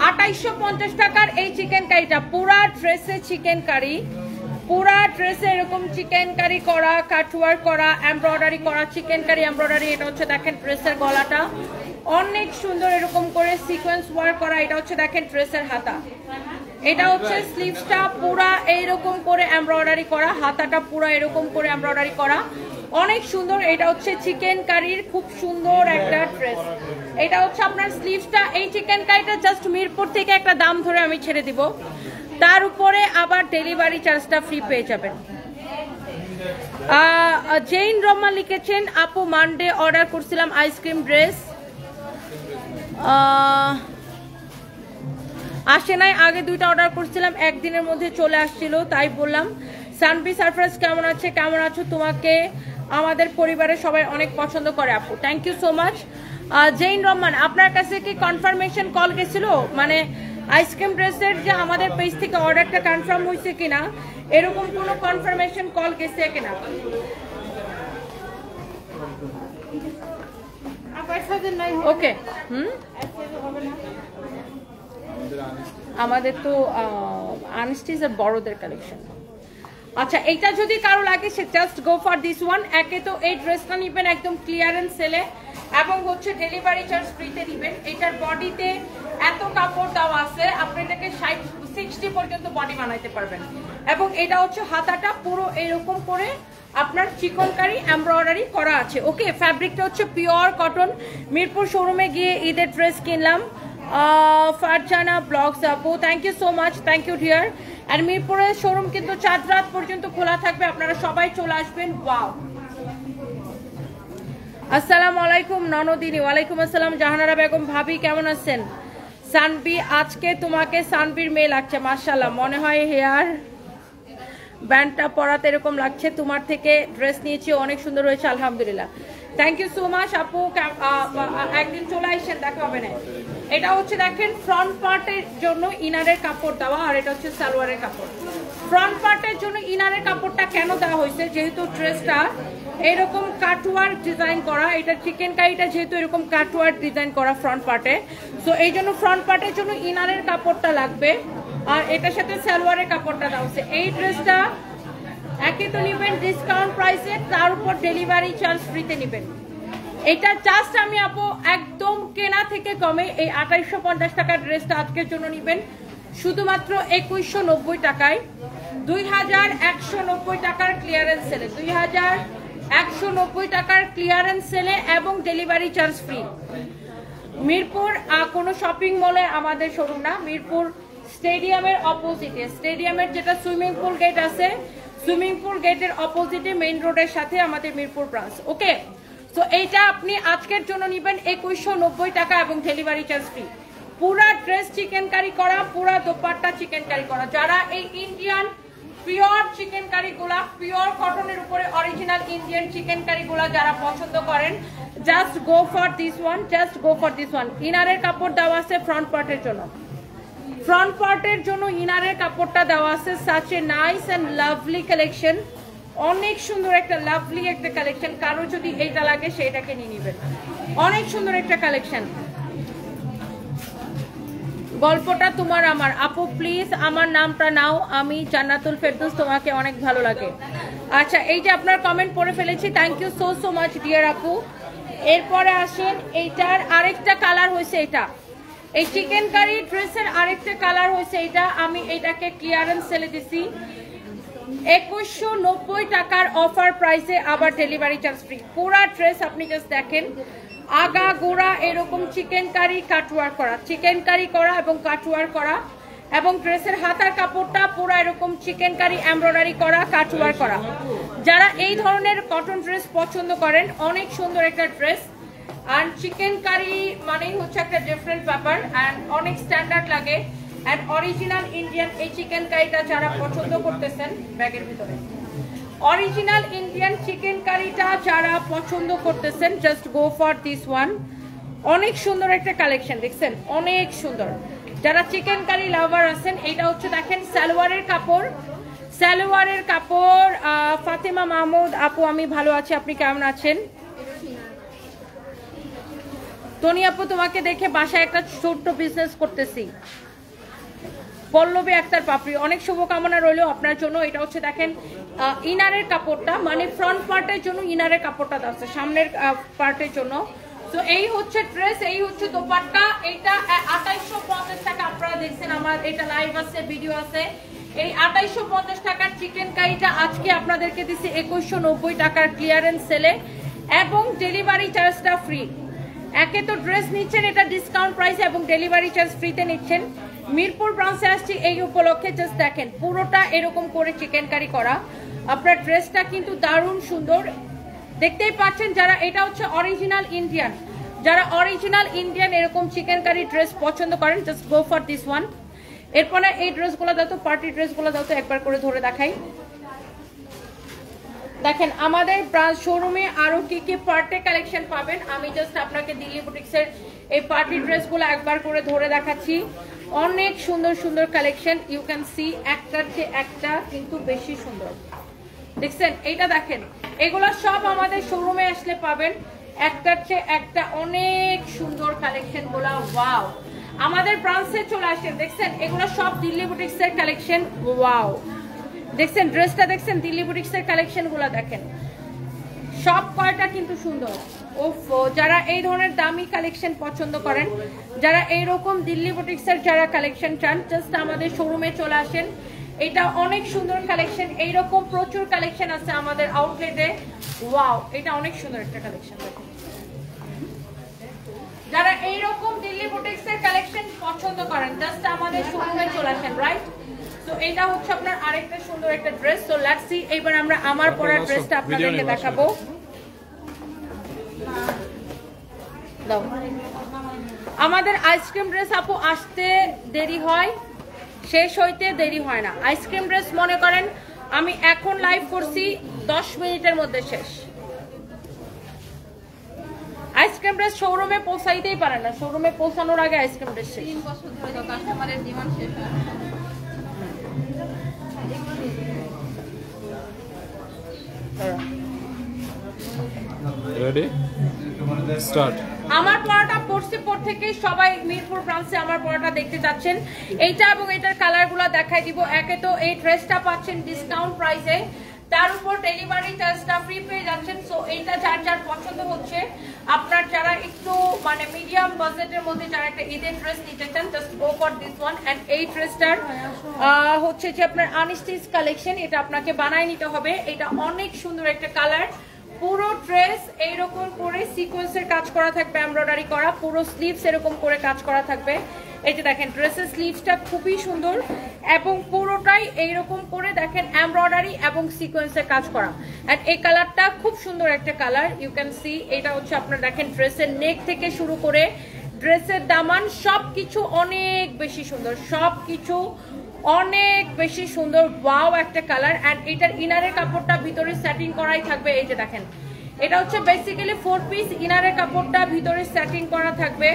2850 টাকার এই চিকেন কারিটা, পুরা ড্রেসে চিকেন কারি, পুরা ড্রেসে এরকম চিকেন কারি করা, কাটওয়ার্ক করা, এমব্রয়ডারি করা, চিকেন কারি এমব্রয়ডারি। এটা হচ্ছে দেখেন ড্রেসের গলাটা অনেক সুন্দর, এরকম করে সিকোয়েন্স ওয়ার্ক করা। এটা হচ্ছে দেখেন ড্রেসের হাতা, এটা হচ্ছে স্লিভসটা পুরা এইরকম করে এমব্রয়ডারি করা, হাতাটা পুরা এরকম করে এমব্রয়ডারি করা, অনেক সুন্দর। এটা হচ্ছে চিকেন কারির খুব সুন্দর একটা ড্রেস। এটা হচ্ছে আপনার স্লিভসটা। এই চিকেন কারিটা জাস্ট মিরপুর থেকে একটা দাম ধরে আমি ছেড়ে দিব, তার উপরে আবার ডেলিভারি চার্জটা ফ্রি পেয়ে যাবেন। জেইন রহমান লিখেছেন আপু মানডে অর্ডার করছিলাম আইসক্রিম ড্রেস, আসে নাই। আগে 2টা অর্ডার করছিলাম, একদিনের মধ্যে চলে আসছিল, তাই বললাম। সানবি সারপ্রাইজ কেমন আছে? কেমন আছো? তোমাকে আমাদের পরিবারের সবাই অনেক পছন্দ করে আপু, thank you so much. Zain Rahman, আপনার কাছে কি কনফার্মেশন কল গেছিল, মানে আইসক্রিম ড্রেসের যে আমাদের পেজ থেকে অর্ডারটা কনফার্ম হয়েছে কিনা, এরকম কোনো কনফার্মেশন কল গেছে কিনা? ওকে, আমাদের তো আনস্টিজ আর বড়দের কালেকশন। আচ্ছা, এইটা যদি কারো লাগে সে just go for this one. একে তো এই ড্রেসটা নিবেন একদম ক্লিয়ারেন্স সেলে, এবং হচ্ছে ডেলিভারি চার্জ ফ্রিতে দিবেন। এটার বডিতে এত কাপড় দেওয়া আছে, আপনি এটাকে 60 পর্যন্ত বডি বানাইতে পারবেন। এবং এটা হচ্ছে হাতাটা পুরো এরকম করে আপনার চিকনকারি এমব্রয়ডারি করা আছে। ওকে, ফ্যাব্রিকটা হচ্ছে পিওর কটন। মিরপুর শোরুমে গিয়ে ঈদের ড্রেস কিনলাম। ফারজানা ব্লগস আপু, thank you so much, thank you dear. আর মিরপুরের শোরুম কিন্তু 4 রাত পর্যন্ত খোলা থাকবে, আপনারা সবাই চলে আসবেন। ওয়াও, আসসালামু আলাইকুম ননদিনী। ওয়ালাইকুম আসসালাম জাহানারা বেগম, ভাবি কেমন আছেন? সানবি আজকে তোমাকে সানবির মেয়ে লাগছে মাশাআল্লাহ, মনে হয় হেয়ার ব্যান্ডটা পরাতে এরকম লাগছে। তোমার থেকে ড্রেস নিয়েছি, অনেক সুন্দর হয়েছে আলহামদুলিল্লাহ। থ্যাংক ইউ সো মাচ আপু, একদিন চলে আসেন, দেখা হবে না। এটা হচ্ছে দেখেন ফ্রন্ট পার্টের জন্য ইনারের কাপড় দেওয়া, আর এটা হচ্ছে সালোয়ারের কাপড়। ফ্রন্ট পার্টের জন্য ইনারের কাপড়টা কেন দেওয়া হয়েছে, যেহেতু ড্রেসটা এরকম কাটওয়ার্ক ডিজাইন করা, এটা চিকেন কারিটা যেহেতু এরকম কাটওয়ার্ক ডিজাইন করা ফ্রন্ট পার্টে, সো এই জন্য ফ্রন্ট পার্টের জন্য ইনারের কাপড়টা লাগবে, আর এটার সাথে সালোয়ারের কাপড়টা দেওয়া হচ্ছে। এই ড্রেসটা একে তো নেবেন ডিসকাউন্ট প্রাইসে, তার উপর ডেলিভারি চার্জ ফ্রিতে নেবেন। এটা জাস্ট আমি আপু একদম কেনা থেকে কমে এই 2850 টাকার ড্রেসটা আজকের জন্য নেবেন শুধুমাত্র 2190 টাকায়। 2190 টাকার ক্লিয়ারেন্স সেলে, 2190 টাকার ক্লিয়ারেন্স সেলে এবং ডেলিভারি চার্জ ফ্রি। মিরপুর কোনো শপিং মলে আমাদের শোরুম না, মিরপুর স্টেডিয়ামের অপোজিটে, স্টেডিয়ামের যেটা সুইমিং পুল গেট আছে, সুইমিং পুল গেটের অপোজিটে মেইন রোডের সাথে আমাদের মিরপুর ব্রাঞ্চ। ওকে, তো এইটা আপনি আজকের জন্য নেবেন 2190 টাকা এবং ডেলিভারি চার্জ ফ্রি। পুরা ড্রেস চিকেন কারি করা, পুরা দোপাট্টা চিকেন কারি করা। যারা এই ইন্ডিয়ান পিওর চিকেন কারিগুলা, পিওর কটনের উপরে অরিজিনাল ইন্ডিয়ান চিকেন কারিগুলা যারা পছন্দ করেন, just go for this one, just go for this one. ইনারের কাপড় দেওয়া আছে ফ্রন্ট পার্টের জন্য, ফ্রন্ট পার্টের জন্য ইনারের কাপড়টা দেওয়া আছে। Such a nice and lovely collection, অনেক সুন্দর একটা লাভলি একটা কালেকশন। কারো যদি এইটা লাগে সেইটাকে নিয়ে নেবেন, অনেক সুন্দর একটা কালেকশন। গল্পটা তোমার আমার আপু, প্লিজ আমার নামটা নাও, আমি জান্নাতুল ফেরদৌস, তোমাকে অনেক ভালো লাগে। আচ্ছা, এই যে আপনার কমেন্ট পড়ে ফেলেছি, thank you so so much dear আপু। এরপরে আসেন, এইটার আরেকটা কালার হয়েছে, এটা এই চিকেন কারি ড্রেসের আরেকটা কালার হয়েছে, এটা আমি এটাকে ক্লিয়ারেন্স সেলে দিছি 2190 টাকার অফার প্রাইসে, আবার ডেলিভারি চার্জ ফ্রি। পুরা ড্রেস আপনি জাস্ট দেখেন, আগা গোড়া এরকম চিকেন কারি কাটওয়ার করা, চিকেন কারি করা এবং কাটওয়ার করা, এবং ড্রেসের হাতার কাপড়টা পুরো এরকম চিকেন কারি এমব্রয়ডারি করা, কাটওয়ার করা। যারা এই ধরনের কটন ড্রেস পছন্দ করেন, অনেক সুন্দর একটা ড্রেস। আর চিকেন কারি মানেই হচ্ছে একটা ডিফারেন্ট ব্যাপার, অ্যান্ড অনেক স্ট্যান্ডার্ড লাগে, অ্যান্ড অরিজিনাল ইন্ডিয়ান এই চিকেন কারিটা যারা পছন্দ করতেছেন, ব্যাগের ভিতরে অরিজিনাল ইন্ডিয়ান চিকেন কারিটা যারা পছন্দ করতেছেন, just go for this one. অনেক সুন্দর একটা কালেকশন, দেখছেন অনেক সুন্দর। যারা চিকেন কারি লাভার আছেন, এটা হচ্ছে দেখেন সালোয়ারের কাপড়, সালোয়ারের কাপড়। ফাতেমা মাহমুদ আপু, আমি ভালো আছি, আপনি কেমন আছেন? টনি আপু, তোমাকে দেখে বাসায় একটা ছোট্ট বিজনেস করতেছি। পল্লবী আক্তার পাপড়ি, অনেক শুভকামনা রইল আপনার জন্য। এটা হচ্ছে দেখেন ইনারের কাপড়টা, মানে ফ্রন্ট পার্টের জন্য ইনারের কাপড়টা আছে, সামনের পার্টের জন্য। তো এই হচ্ছে ড্রেস, এই হচ্ছে দোপাট্টা। এটা 2850 টাকা আপনারা দেখছেন, আমার এটা লাইভ আছে, ভিডিও আছে। এই 2850 টাকার চিকেন কারিটা আজকে আপনাদেরকে দিচ্ছি 2190 টাকার ক্লিয়ারেন্স সেলে, এবং ডেলিভারি চার্জটা ফ্রি। একে তো ড্রেস নিচ্ছেন এটা ডিসকাউন্ট প্রাইস এবং ডেলিভারি চার্জ ফ্রিতে নিচ্ছেন। মিরপুর ব্রাঞ্চে আসছি এই উপলক্ষে, জাস্ট দেখেন পুরোটা এরকম করে চিকেন কারি করা। আপনার ড্রেসটা কিন্তু দারুণ সুন্দর, দেখতেই পাচ্ছেন। যারা এটা হচ্ছে অরিজিনাল ইন্ডিয়ান, যারা অরিজিনাল ইন্ডিয়ান এরকম চিকেন কারি ড্রেস পছন্দ করেন, just go for this one. এরপরে এই ড্রেসগুলো দাও তো, পার্টি ড্রেসগুলো দাও তো, একবার করে ধরে দেখাই। দেখেন আমাদের শোরুমে আরো কি কি পার্টি কালেকশন পাবেন, আমি জাস্ট আপনাকে দিল্লি বুটিক্সের এই পার্টি ড্রেসগুলো একবার করে ধরে দেখাচ্ছি। অনেক সুন্দর সুন্দর কালেকশন, ইউ ক্যান সি, একটার চেয়ে একটা কিন্তু বেশি সুন্দর। দেখছেন এইটা দেখেন, এগুলো সব আমাদের শোরুমে আসলে পাবেন, একটার চেয়ে একটা অনেক সুন্দর কালেকশন গুলা। ওয়াও, আমাদের ব্রাঞ্চে চলে আসেন, দেখছেন এগুলো সব দিল্লি বুটিক্সের কালেকশন। ওয়াও, দেখছেন ড্রেসটা, দেখছেন দিল্লি বুটিক্সের কালেকশন গুলা দেখেন, সব কয়টা কিন্তু সুন্দর। ওফো, যারা এই ধরনের দামি কালেকশন পছন্দ করেন, যারা এইরকম দিল্লি বুটিক্সের যারা কালেকশন চান, জাস্ট আমাদের শোরুমে চলে আসেন। এটা অনেক সুন্দর কালেকশন, এইরকম প্রচুর কালেকশন আছে আমাদের আউটলেটে। ওয়াও, এটা অনেক সুন্দর একটা কালেকশন। দেখুন, যারা এইরকম দিল্লি বুটিক্সের কালেকশন পছন্দ করেন, জাস্ট আমাদের শোরুমে চলে আসেন, রাইট? তো এটা হচ্ছে আপনার আরেকটা সুন্দর একটা ড্রেস। সো লেটস সি, এবার আমরা আমার পরা ড্রেসটা আপনাদেরকে দেখাবো। দাও আমাদের আইসক্রিম ড্রেস আপু আসতে দেরি হয়, শেষ হইতে দেরি হয় না। আইসক্রিম ড্রেস মনে করেন আমি এখন লাইভ করছি 10 মিনিটের মধ্যে শেষ। আইসক্রিম ড্রেস শোরুমে পৌঁছাইতেই পারে না, শোরুমে পৌঁছানোর আগে আইসক্রিম ড্রেস শেষ। 3 বছর ধরে তো কাস্টমারের ডিমান্ড শেষ হয় না। Ready start. আমার পড়াটা পড়ছি পর থেকে সবাই মিরপুর ব্রাঞ্চে আমার পড়াটা দেখতে যাচ্ছেন। এইটা এবং এটার কালারগুলো দেখাই দিব। একে তো এই ড্রেসটা পাচ্ছেন ডিসকাউন্ট প্রাইসে, তার উপর ডেলিভারি চার্জটা ফ্রি পেয়ে যাচ্ছেন। সো এইটা যার যার পছন্দ হচ্ছে, আপনার যারা একটু মানে মিডিয়াম বাজেটের মধ্যে যারা একটা ঈদের ড্রেস নিতে চান, just go for this one. And এই ড্রেসটার হচ্ছে যে আপনার আনস্টিচ কালেকশন, এটা আপনাকে বানায় নিতে হবে। এটা অনেক সুন্দর একটা কালার। পুরো ড্রেস এইরকম করে সিকোয়েন্সের কাজ করা থাকবে, এমব্রয়ডারি করা, পুরো স্লিভস এরকম করে কাজ করা থাকবে। এই যে দেখেন ড্রেসের স্লিভসটা খুবই সুন্দর এবং পুরোটাই এইরকম করে দেখেন এমব্রয়ডারি এবং সিকোয়েন্সের কাজ করা। এন্ড এই কালারটা খুব সুন্দর একটা কালার, ইউ ক্যান সি। এটা হচ্ছে আপনার দেখেন ড্রেসের নেক থেকে শুরু করে ড্রেসের দামান সবকিছু অনেক বেশি সুন্দর, সবকিছু অনেক বেশি সুন্দর। ওয়াও একটা কালার। এন্ড এটার ইনারের কাপড়টা ভিতরে সেটিং করাই থাকবে। এই যে দেখেন এটা হচ্ছে বেসিক্যালি 4 পিস, ইনারের কাপড়টা ভিতরে সেটিং করা থাকবে।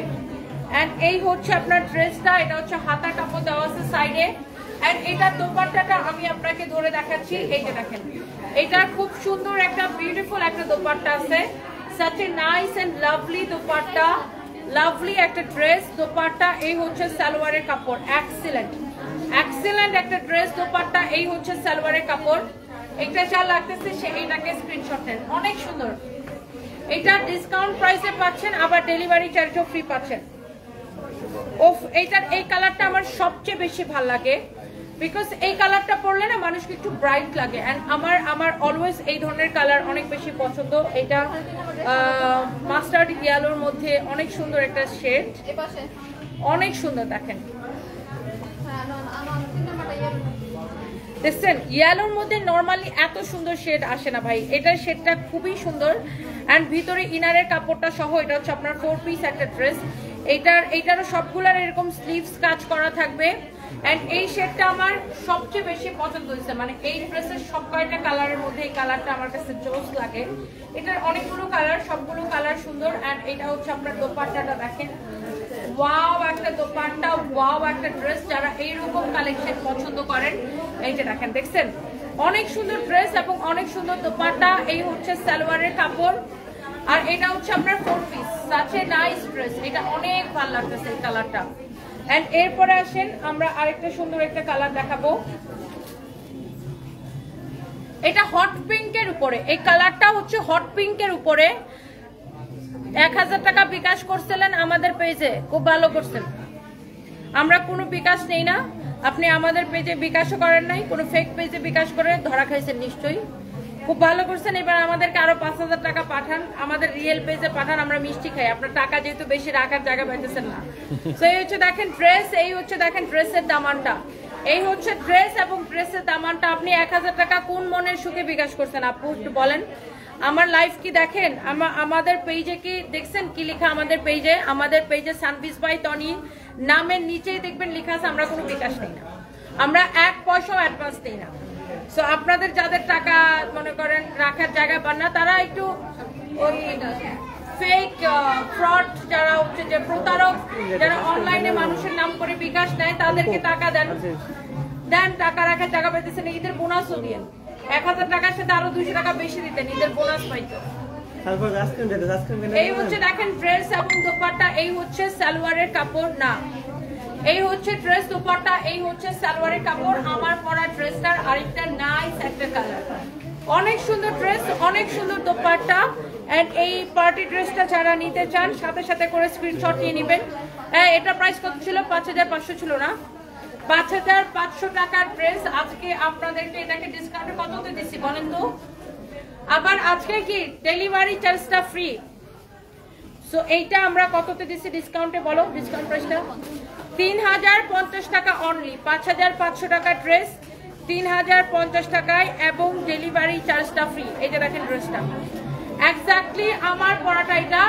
এন্ড এই হচ্ছে আপনার ড্রেসটা, এটা হচ্ছে হাতার কাপড় দেওয়া আছে সাইডে। এন্ড এটার দোপাট্টাটা আমি আপনাকে ধরে দেখাচ্ছি। এই যে দেখেন এটা খুব সুন্দর একটা বিউটিফুল একটা দোপাট্টা আছে, such a nice and lovely dupatta, lovely একটা ড্রেস দোপাট্টা। এই হচ্ছে সালোয়ারের কাপড়, এক্সিলেন্ট এক্সিলেন্ট একটা ড্রেস দোপাট্টা। এই হচ্ছে সালোয়ারের কাপড়। এটা যা লাগতেছে সে এইটাকে স্ক্রিনশট নেন, অনেক সুন্দর। এটা ডিসকাউন্ট প্রাইসে পাচ্ছেন, আবার ডেলিভারি চার্জও ফ্রি পাচ্ছেন। ওফ, এইটার এই কালারটা আমার সবচেয়ে বেশি ভালো লাগে, বিকজ এই কালারটা পরলে না মানুষকে একটু ব্রাইট লাগে। এন্ড আমার অলওয়েজ এই ধরনের কালার অনেক বেশি পছন্দ। এটা মাস্টার্ড ইয়েলোর মধ্যে অনেক সুন্দর একটা শেড, অনেক সুন্দর। দেখেন দেখছেন ইয়েলোর মধ্যে নরমালি এত সুন্দর শেড আসে না ভাই, এটার শেডটা খুবই সুন্দর। এন্ড ভিতরে ইনারের কাপড়টা সহ এটা হচ্ছে আপনার 4 পিস একটা ড্রেস। এইটারও সবগুলার এরকম স্লিভস কাজ করা থাকবে। এন্ড এই শেডটা আমার সবচেয়ে বেশি পছন্দ হয়েছে, মানে এই ড্রেসের সব কয়টা কালারের মধ্যে এই কালারটা আমার কাছে জোস লাগে। এটার অনেকগুলো কালার, সবগুলো কালার সুন্দর। এন্ড এটা হচ্ছে আপনার দোপাট্টাটা দেখেন, ওয়াও একটা দোপাট্টা, ওয়াও একটা ড্রেস। যারা এইরকম কালেকশন পছন্দ করেন, এই যে দেখেন দেখছেন অনেক সুন্দর ড্রেস এবং অনেক সুন্দর দোপাট্টা। এই হচ্ছে সালোয়ারের কাপড়। আর এটা হচ্ছে আপনার 4 piece, such a nice dress. এটা অনেক ভালো লাগতেছে এই কালারটা। এন্ড এরপরে আসেন আমরা আরেকটা সুন্দর একটা কালার দেখাবো। এটা হট পিঙ্কের উপরে, এই কালারটা হচ্ছে হট পিঙ্কের উপরে। 1000 টাকা বিকাশ করছিলেন আমাদের পেজে, খুব ভালো করছেন। আমরা কোনো বিকাশ নেই না, আপনি আমাদের পেজে বিকাশও করেন নাই, কোনো ফেক পেজে বিকাশ করে ধরা খাইছেন নিশ্চয়ই, খুব ভালো করছেন। এবার আমাদেরকে আরো 5000 টাকা পাঠান, আমাদের রিয়েল পেজে পাঠান, আমরা মিষ্টি খাই। আপনার টাকা যেহেতু বেশি রাখার জায়গা পাইতেছেন না। তো এই হচ্ছে দেখেন ড্রেস, এই হচ্ছে দেখেন ড্রেসের দামানটা, এই হচ্ছে ড্রেস এবং ড্রেসের দামানটা। আপনি 1000 টাকা কোন মনের সুখে বিকাশ করছেন আপু একটু বলেন। আমার লাইভ কি দেখেন? আমাদের পেজে কি দেখছেন কি লেখা? আমাদের পেজে সানবিজ বাই টনি নামের নিচেই দেখবেন লেখা আছে আমরা কোনো বিকাশ নেই না, আমরা 1 পয়সাও অ্যাডভান্স নেই না। সো আপনাদের যাদের টাকা মনে করেন রাখার জায়গা পান না, তারা একটু ওই ফেক ফ্রড যারা হচ্ছে যে প্রতারক, যারা অনলাইনে মানুষের নাম করে বিকাশ নেয়, তাদেরকে টাকা দেন, টাকা রাখার জায়গা পাইতেছেন। ঈদের বোনাসও দিয়েন, 1000 টাকার সাথে আরো 200 টাকা বেশি দিতেন, ঈদের বোনাস পাইতো। এই হচ্ছে দেখেন ড্রেস এবং দোপাট্টা। এই হচ্ছে সালোয়ারের কাপড়, না এই হচ্ছে ড্রেস দোপাট্টা, এই হচ্ছে সালোয়ারের কাপড়। আমার পরা ড্রেসটার আরেকটা নাইস একটা কালার, অনেক সুন্দর ড্রেস, অনেক সুন্দর দোপাট্টা। এন্ড এই পার্টি ড্রেসটা যারা নিতে চান সাথে সাথে করে স্ক্রিনশট নিয়ে নেবেন। এটা প্রাইস কত ছিল? 5500 ছিল না? 5500 টাকার ড্রেস। আজকে আপনাদেরকে এটাকে ডিসকাউন্টে কততে দিচ্ছি বলেন তো? আবার আজকে কি ডেলিভারি চার্জটা ফ্রি। সো এইটা আমরা কততে দিচ্ছি ডিসকাউন্টে বলো? ডিসকাউন্ট প্রাইসটা 3050 টাকা অনলি। 5500 টাকা ড্রেস 3050 টাকায় এবং ডেলিভারি চার্জটা ফ্রি। এই যে দেখেন ড্রেসটা এক্স্যাক্টলি আমার পরাটা, এটা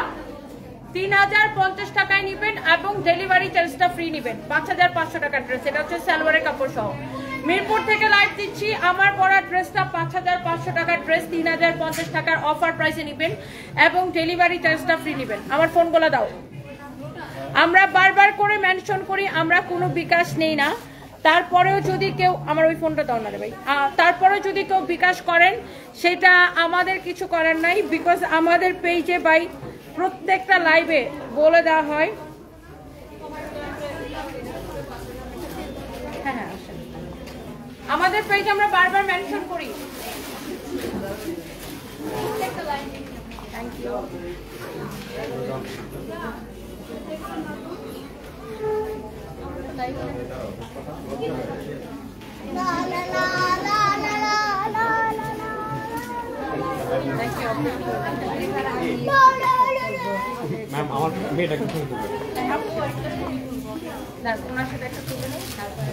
3050 টাকায় নেবেন এবং ডেলিভারি চার্জটা ফ্রি নেবেন। 5500 টাকার ড্রেস, এটা হচ্ছে সালোয়ারের কাপড় সহ। মিরপুর থেকে লাইভ দিচ্ছি, আমার পরা ড্রেসটা 5500 টাকার ড্রেস 3050 টাকার অফার প্রাইসে নেবেন এবং ডেলিভারি চার্জটা ফ্রি নেবেন। আমার ফোনগুলো দাও। আমরা বারবার করে মেনশন করি আমরা কোনো বিকাশ নেই না, তারপরেও যদি কেউ আমার ওই ফোনটা দাও না রে ভাই, তারপরেও যদি কেউ বিকাশ করেন সেটা আমাদের কিছু করার নাই, বিকজ আমাদের পেজে ভাই প্রত্যেকটা লাইভে বলে দেওয়া হয়। হ্যাঁ হ্যাঁ আমাদের পেজে আমরা বারবার মেনশন করি। Thank you. ম্যাম আমার মেয়েটাকে ফোন করবে ওনার সাথে একটা তুলে নেই।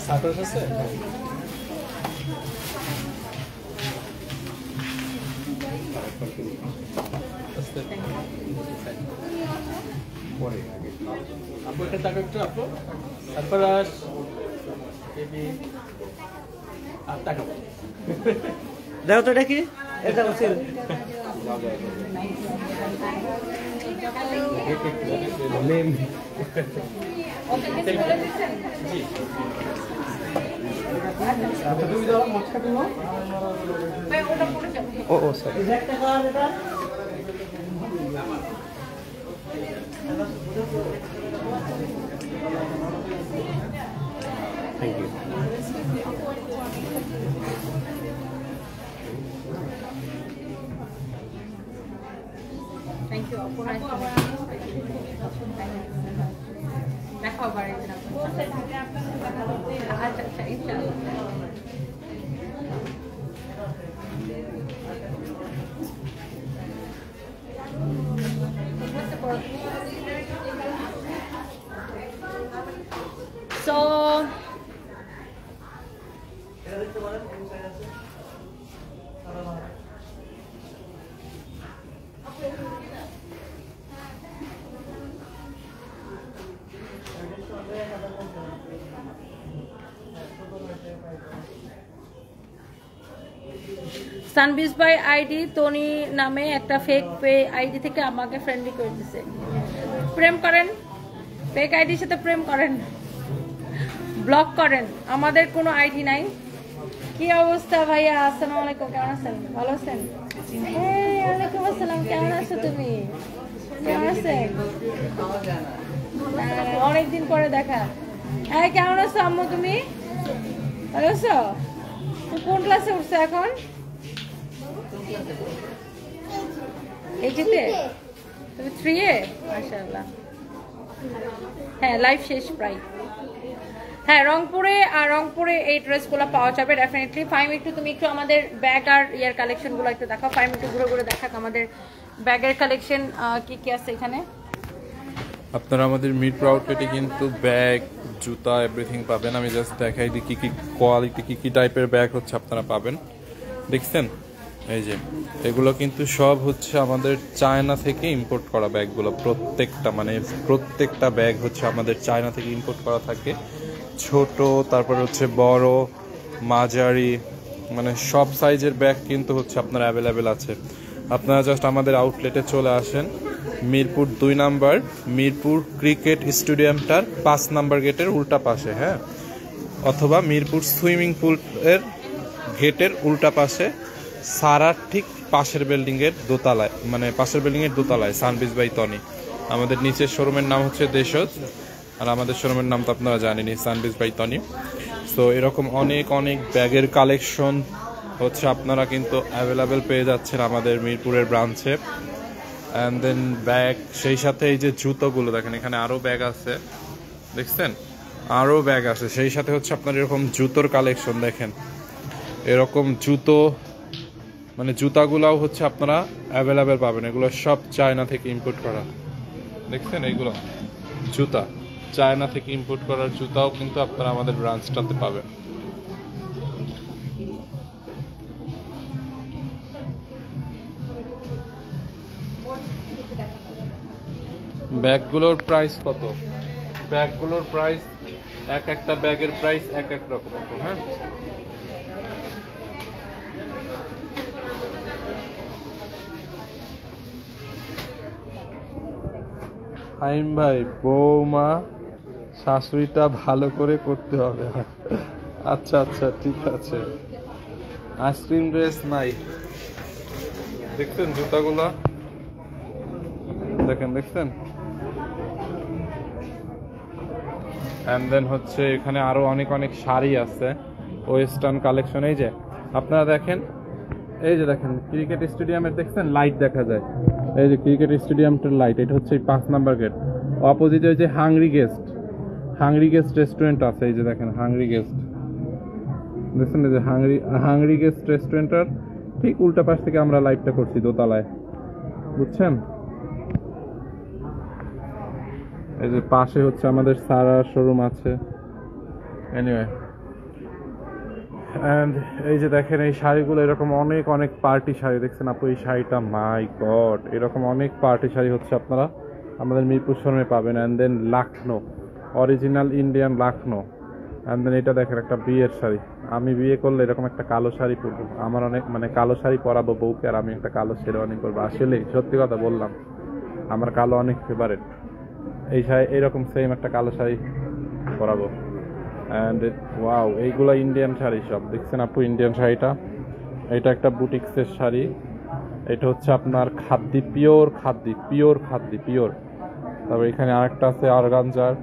সার্প্রাইজ আছে পরে আপু এটা টাকা একটু আপু সার্প্রাইজ বেবি আর টাকা দেখো তো এটা কি, এটা উচিত ও ও sorry thank you. Thank you আপু। দেখাও বাড়ি। আচ্ছা আচ্ছা ইনশাআল্লাহ। So সানবিজ বাই আইডি টনি নামে একটা ফেক আইডি থেকে আমাকে ফ্রেন্ড রিকোয়েস্ট দিছে। প্রেম করেন, ফেক আইডির সাথে প্রেম করেন, ব্লক করেন, আমাদের কোনো আইডি নাই। কি অবস্থা ভাইয়া? আসসালামু আলাইকুম, কেমন আছেন? ভালো আছেন? ওয়ালাইকুম আসসালাম, কেমন আছো তুমি? কেমন আছেন? অনেকদিন পরে দেখা। হ্যাঁ কেমন আছো আম্মু তুমি? ভালো আছো? কোন ক্লাসে উঠছো এখন? এইটিতে? তুমি 3 এ? মাশাআল্লাহ। হ্যাঁ লাইভ শেষ প্রায়। হ্যাঁ রংপুরে এই ড্রেসগুলো পাওয়া যাবে ডেফিনেটলি। ফাইম একটু তুমি একটু আমাদের ব্যাগ আর ইয়ার কালেকশনগুলো একটু দেখাও। ফাইম একটু ঘুরে ঘুরে দেখাক আমাদের ব্যাগের কালেকশন কি কি আছে এখানে। আপনারা আমাদের মিরপুর আউটলেটে কিন্তু ব্যাগ, জুতা এভরিথিং পাবেন। আমি জাস্ট দেখাই দিই কি কি কোয়ালিটি, কি কি টাইপের ব্যাগ হচ্ছে আপনারা পাবেন। দেখছেন এই যে এগুলো কিন্তু সব হচ্ছে আমাদের চায়না থেকে ইম্পোর্ট করা ব্যাগগুলো। প্রত্যেকটা ব্যাগ হচ্ছে আমাদের চায়না থেকে ইম্পোর্ট করা থাকে। ছোট, তারপরে হচ্ছে বড়, মাঝারি, মানে সব সাইজের ব্যাগ কিন্তু হচ্ছে আপনার অ্যাভেলেবেল আছে। আপনারা জাস্ট আমাদের আউটলেটে চলে আসেন। মিরপুর 2 নাম্বার, মিরপুর ক্রিকেট স্টেডিয়ামটার 5 নাম্বার গেটের উল্টা পাশে, হ্যাঁ, অথবা মিরপুর সুইমিং পুলের গেটের উল্টা পাশে সারার ঠিক পাশের বিল্ডিংয়ের দোতলায়, সানবিজ বাই টনি। আমাদের নিচের শোরুমের নাম হচ্ছে দেশজ, আর আমাদের শোরুমের নাম তো আপনারা জানেনই, সানবিজ বাই টনি। সো এরকম অনেক ব্যাগের কালেকশন হচ্ছে আপনারা কিন্তু অ্যাভেলেবেল পেয়ে যাচ্ছেন আমাদের মিরপুরের ব্রাঞ্চে। অ্যান্ড দেন ব্যাগ, সেই সাথে এই যে জুতোগুলো দেখেন, এখানে আরও ব্যাগ আছে, দেখছেন আরও ব্যাগ আছে। সেই সাথে হচ্ছে আপনার এরকম জুতোর কালেকশন দেখেন, এরকম জুতো, মানে জুতাগুলাও হচ্ছে আপনারা অ্যাভেলেবেল পাবেন। এগুলো সব চায়না থেকে ইম্পোর্ট করা, দেখছেন এইগুলো জুতা চায়না থেকে ইম্পোর্ট করার জুতাও কিন্তু আপনারা আমাদের ব্রাঞ্চটাতে পাবেন। ব্যাগগুলোর প্রাইস কত? ব্যাগগুলোর প্রাইস এক একটা ব্যাগের প্রাইস এক এক রকম। হ্যাঁ, হাইম ভাই, বৌমা শাশুড়িটা ভালো করে করতে হবে। আচ্ছা আচ্ছা, ঠিক আছে। আইসক্রিম ড্রেস নাই, দেখছেন জুতাগুলো দেখেন, দেখছেন। এন্ড দেন হচ্ছে এখানে আরো অনেক অনেক শাড়ি আছে, ওয়েস্টার্ন কালেকশন। এই যে আপনারা দেখেন, এই যে দেখেন ক্রিকেট স্টেডিয়ামের দেখছেন লাইট দেখা যায়, এই যে ক্রিকেট স্টেডিয়ামটার লাইট, এটা হচ্ছে 5 নাম্বার গেট। অপোজিটে ওই যে হাংরি গেস্ট রেস্টুরেন্ট আছে, এই যে দেখেন হাংরি গেস্ট, দেখছেন এই যে হাংরি গেস্ট রেস্টুরেন্টের ঠিক উল্টা পাশ থেকে আমরা লাইভটা করছি দোতলায়, বুঝছেন। এই যে পাশে হচ্ছে আমাদের সারা শোরুম আছে। এনিওয়ে, এন্ড এই যে দেখেন এই শাড়িগুলো, এরকম অনেক অনেক পার্টি শাড়ি দেখছেন আপু। এই শাড়িটা মাই গড, এরকম অনেক পার্টি শাড়ি হচ্ছে আপনারা আমাদের মিরপুর শোরুমে পাবেন। And then Lucknow, original Indian Lucknow. And then এটা দেখেন একটা বিয়ের শাড়ি, আমি বিয়ে করলে এরকম একটা কালো শাড়ি পরবো, আমার অনেক মানে কালো শাড়ি পরাবো বউকে, আর আমি একটা কালো শেরওয়ানি করবো। আসলে সত্যি কথা বললাম, আমার কালো অনেক ফেভারিট। এই শাড়ি এরকম সেম একটা কালো শাড়ি পরাবো। অ্যান্ড ওয়াও, এইগুলা ইন্ডিয়ান শাড়ি সব, দেখছেন আপু ইন্ডিয়ান শাড়িটা। এটা একটা বুটিক্সের শাড়ি, এটা হচ্ছে আপনার খাদ্দি, পিওর খাদ্দি। তারপর এখানে আরেকটা আছে অর্গানজার,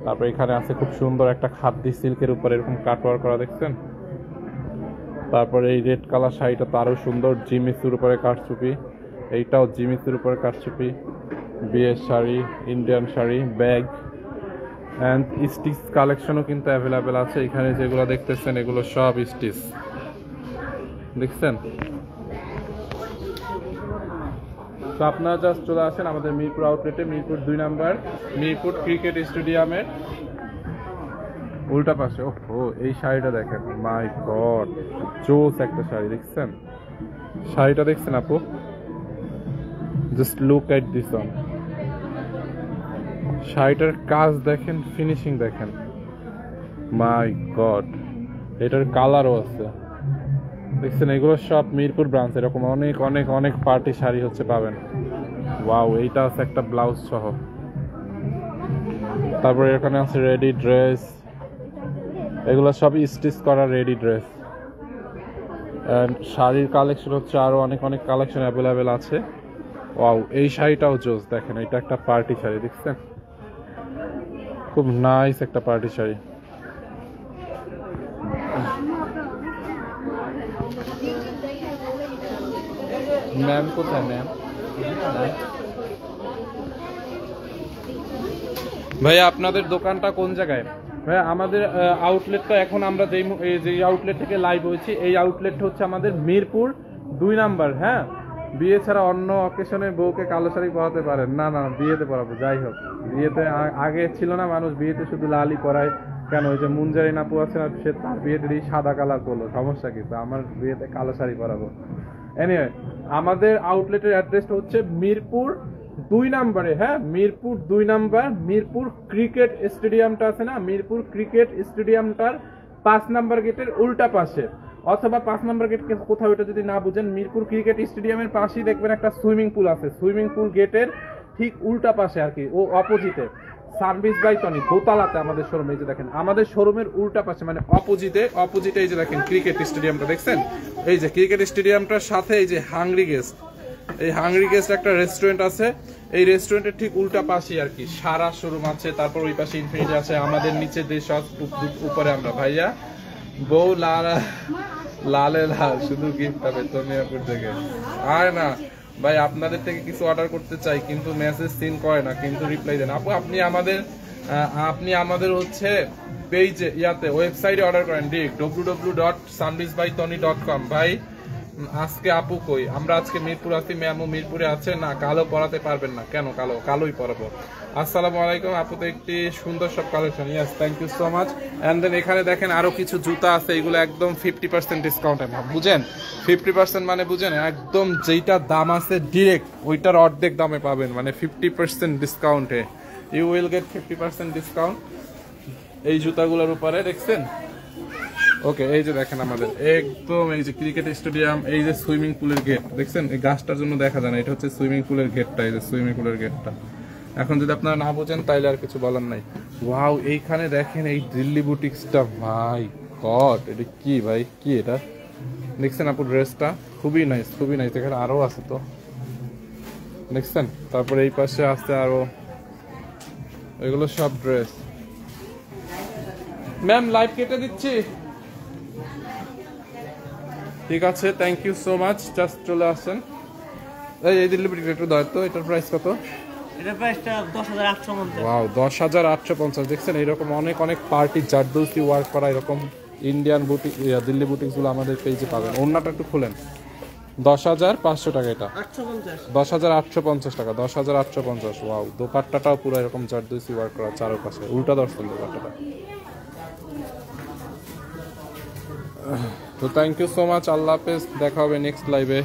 তারপর এখানে আছে খুব সুন্দর একটা খাদ্দি সিল্কের উপরে এরকম কাটওয়ার্ক করা, দেখছেন। তারপরে এই রেড কালার শাড়িটা তো আরো সুন্দর, জিমিসের উপরে কাটচুপি, এইটাও জিমিসের উপরে কাটচুপি। বিয়ের sari, Indian sari, bag and stitch কালেকশনও কিন্তু অ্যাভেলেবেল আছে এখানে। যেগুলো দেখতেছেন এগুলো সব স্টিচ, দেখছেন। তো আপনারা জাস্ট চলে আসেন আমাদের মিরপুর আউটলেটে, মিরপুর 2 নাম্বার, মিরপুর ক্রিকেট স্টেডিয়ামের উল্টা পাশে। ওহো, এই শাড়িটা দেখেন, মাই গড, জোস একটা শাড়ি, দেখছেন শাড়িটা, দেখছেন আপু, just look at this one. শাড়িটার কাজ দেখেন, ফিনিশিং দেখেন, মাই গড। এটার কালারও আছে, দেখছেন। এগুলো সব মিরপুর ব্রাঞ্চ, এরকম অনেক অনেক অনেক পার্টি শাড়ি হচ্ছে পাবেন। ওয়াও, এইটা আছে একটা ব্লাউজ সহ। তারপরে এখানে আছে রেডি ড্রেস, এগুলো সব স্টিচ করা রেডি ড্রেস। শাড়ির কালেকশন হচ্ছে আরো অনেক অনেক কালেকশন অ্যাভেলেবেল আছে। ওয়াও, এই শাড়িটাও জোস, দেখেন এটা একটা পার্টি শাড়ি, দেখছেন, খুব নাইস একটা পার্টি শাড়ি। ম্যাম কোথায় ম্যাম? ভাইয়া আপনাদের দোকানটা কোন জায়গায়? ভাইয়া আমাদের আউটলেটটা এখন আমরা যেই আউটলেট থেকে লাইভ হয়েছি, এই আউটলেটটা হচ্ছে আমাদের মিরপুর 2 নাম্বার। হ্যাঁ, বিয়ে ছাড়া অন্য অকেশনে বউকে কালো শাড়ি পরাতে পারেন না? না, বিয়েতে পরাবো। যাই হোক, বিয়েতে আগে ছিল না মানুষ বিয়েতে শুধু লালই পরায়, কেন ওই যে মুনজারিন আপু আছে না, সে তার বিয়েতে সাদা কালার করলো, সমস্যা কি? তো আমার বিয়েতে কালো শাড়ি পরাবো। এনিওয়ে, আমাদের আউটলেটের অ্যাড্রেসটা হচ্ছে মিরপুর 2 নাম্বারে। হ্যাঁ, মিরপুর 2 নাম্বার, মিরপুর ক্রিকেট স্টেডিয়ামটা আছে না, মিরপুর ক্রিকেট স্টেডিয়ামটার 5 নাম্বার গেটের উল্টা পাশে, অথবা 5 নাম্বার গেট কোথাও এটা যদি না বুঝেন, মিরপুর ক্রিকেট স্টেডিয়ামের পাশেই দেখবেন একটা সুইমিং পুল আছে, সুইমিং পুল গেটের ঠিক উল্টা পাশে আর কি, ও অপোজিটে সানবিজ বাই টনি দোতলাতে আমাদের শোরুম। এই যে দেখেন আমাদের শোরুমের উল্টা পাশে মানে অপোজিটে এই যে দেখেন ক্রিকেট স্টেডিয়ামটা, দেখছেন এই যে ক্রিকেট স্টেডিয়ামটার সাথে এই যে হাংরি গেস্ট, এই হাংরি গেস্ট একটা রেস্টুরেন্ট আছে, এই রেস্টুরেন্টের ঠিক উল্টা পাশে আর কি সারা শোরুম আছে। তারপর ওই পাশে ইনফিনিটি আছে, আমাদের নিচে দেশ উপরে আমরা। ভাইয়া বউ লালে লাল, শুধু গিফট পাবে তমিয়াপুর থেকে। আর না ভাই, আপনাদের থেকে কিছু অর্ডার করতে চাই কিন্তু মেসেজ সিন করে না, কিন্তু রিপ্লাই দেন। আপু আপনি আমাদের হচ্ছে পেজে ওয়েবসাইটে অর্ডার করেন, ডিরেক্ট www.sunbizbytony.com। ভাই আজকে আপু কই? আমরা আজকে মিরপুর আছি, ম্যামও মিরপুরে আছে না? কালো পরাতে পারবেন না কেন? কালোই পরাবো। আসসালামু আলাইকুম আপু, তো একটি সুন্দর সব collection. Yes, thank you so much. And then এখানে দেখেন আরো কিছু জুতা আছে, এগুলো একদম 50% ডিসকাউন্টে। বুঝেন 50% মানে বুঝেন একদম যেইটা দাম আছে ডিরেক্ট ওইটার অর্ধেক দামে পাবেন, মানে 50% ডিসকাউন্টে। ইউ উইল গেট 50% ডিসকাউন্ট এই জুতাগুলোর উপরে, দেখছেন? ওকে, এই যে দেখেন আমাদের একদম এই যে ক্রিকেট স্টেডিয়াম, এই যে সুইমিং পুলের গেট দেখছেন, এই গাছটার জন্য দেখা যায় না, এটা হচ্ছে সুইমিং পুলের গেটটা, এই যে সুইমিং পুলের গেটটা। এখন যদি আপনারা না বোঝেন তাইলে আর কিছু বলার নাই। ওয়াও, এইখানে দেখেন এই দিল্লি বুটিক্সটা, ভাই গড, এটা কি ভাই, কি এটা দেখছেন আপু? ড্রেসটা খুবই নাইস, খুবই নাইস। এখানে আরো আছে তো, দেখছেন? তারপরে এই পাশে আছে আরো, এগুলো সব ড্রেস। ম্যাম লাইভ কেটে দিচ্ছি, ঠিক আছে, thank you so much. Just চলে আসেন। এই দিল্লি বুটিক একটু দাও তো, এটার প্রাইস কত? এটার প্রাইসটা 10,850। ওয়াও, 10,850। দেখছেন এইরকম অনেক অনেক পার্টি জারদৌসি ওয়ার্ক করা এরকম ইন্ডিয়ান বুটিক, দিল্লি বুটিক্সগুলো আমাদের পেজে পাবেন। ওড়নাটা একটু খুলেন। 10,500 টাকা এটা, 10,850 টাকা, 10,850। ওয়াও, দোপাট্টাটাও পুরো এরকম জারদৌসি ওয়ার্ক করা চারপাশে, উল্টা দর্শন দোপাট্টাটা। তো থ্যাংক ইউ সো মাচ, আল্লাহ হাফেজ, দেখা হবে নেক্সট লাইভে।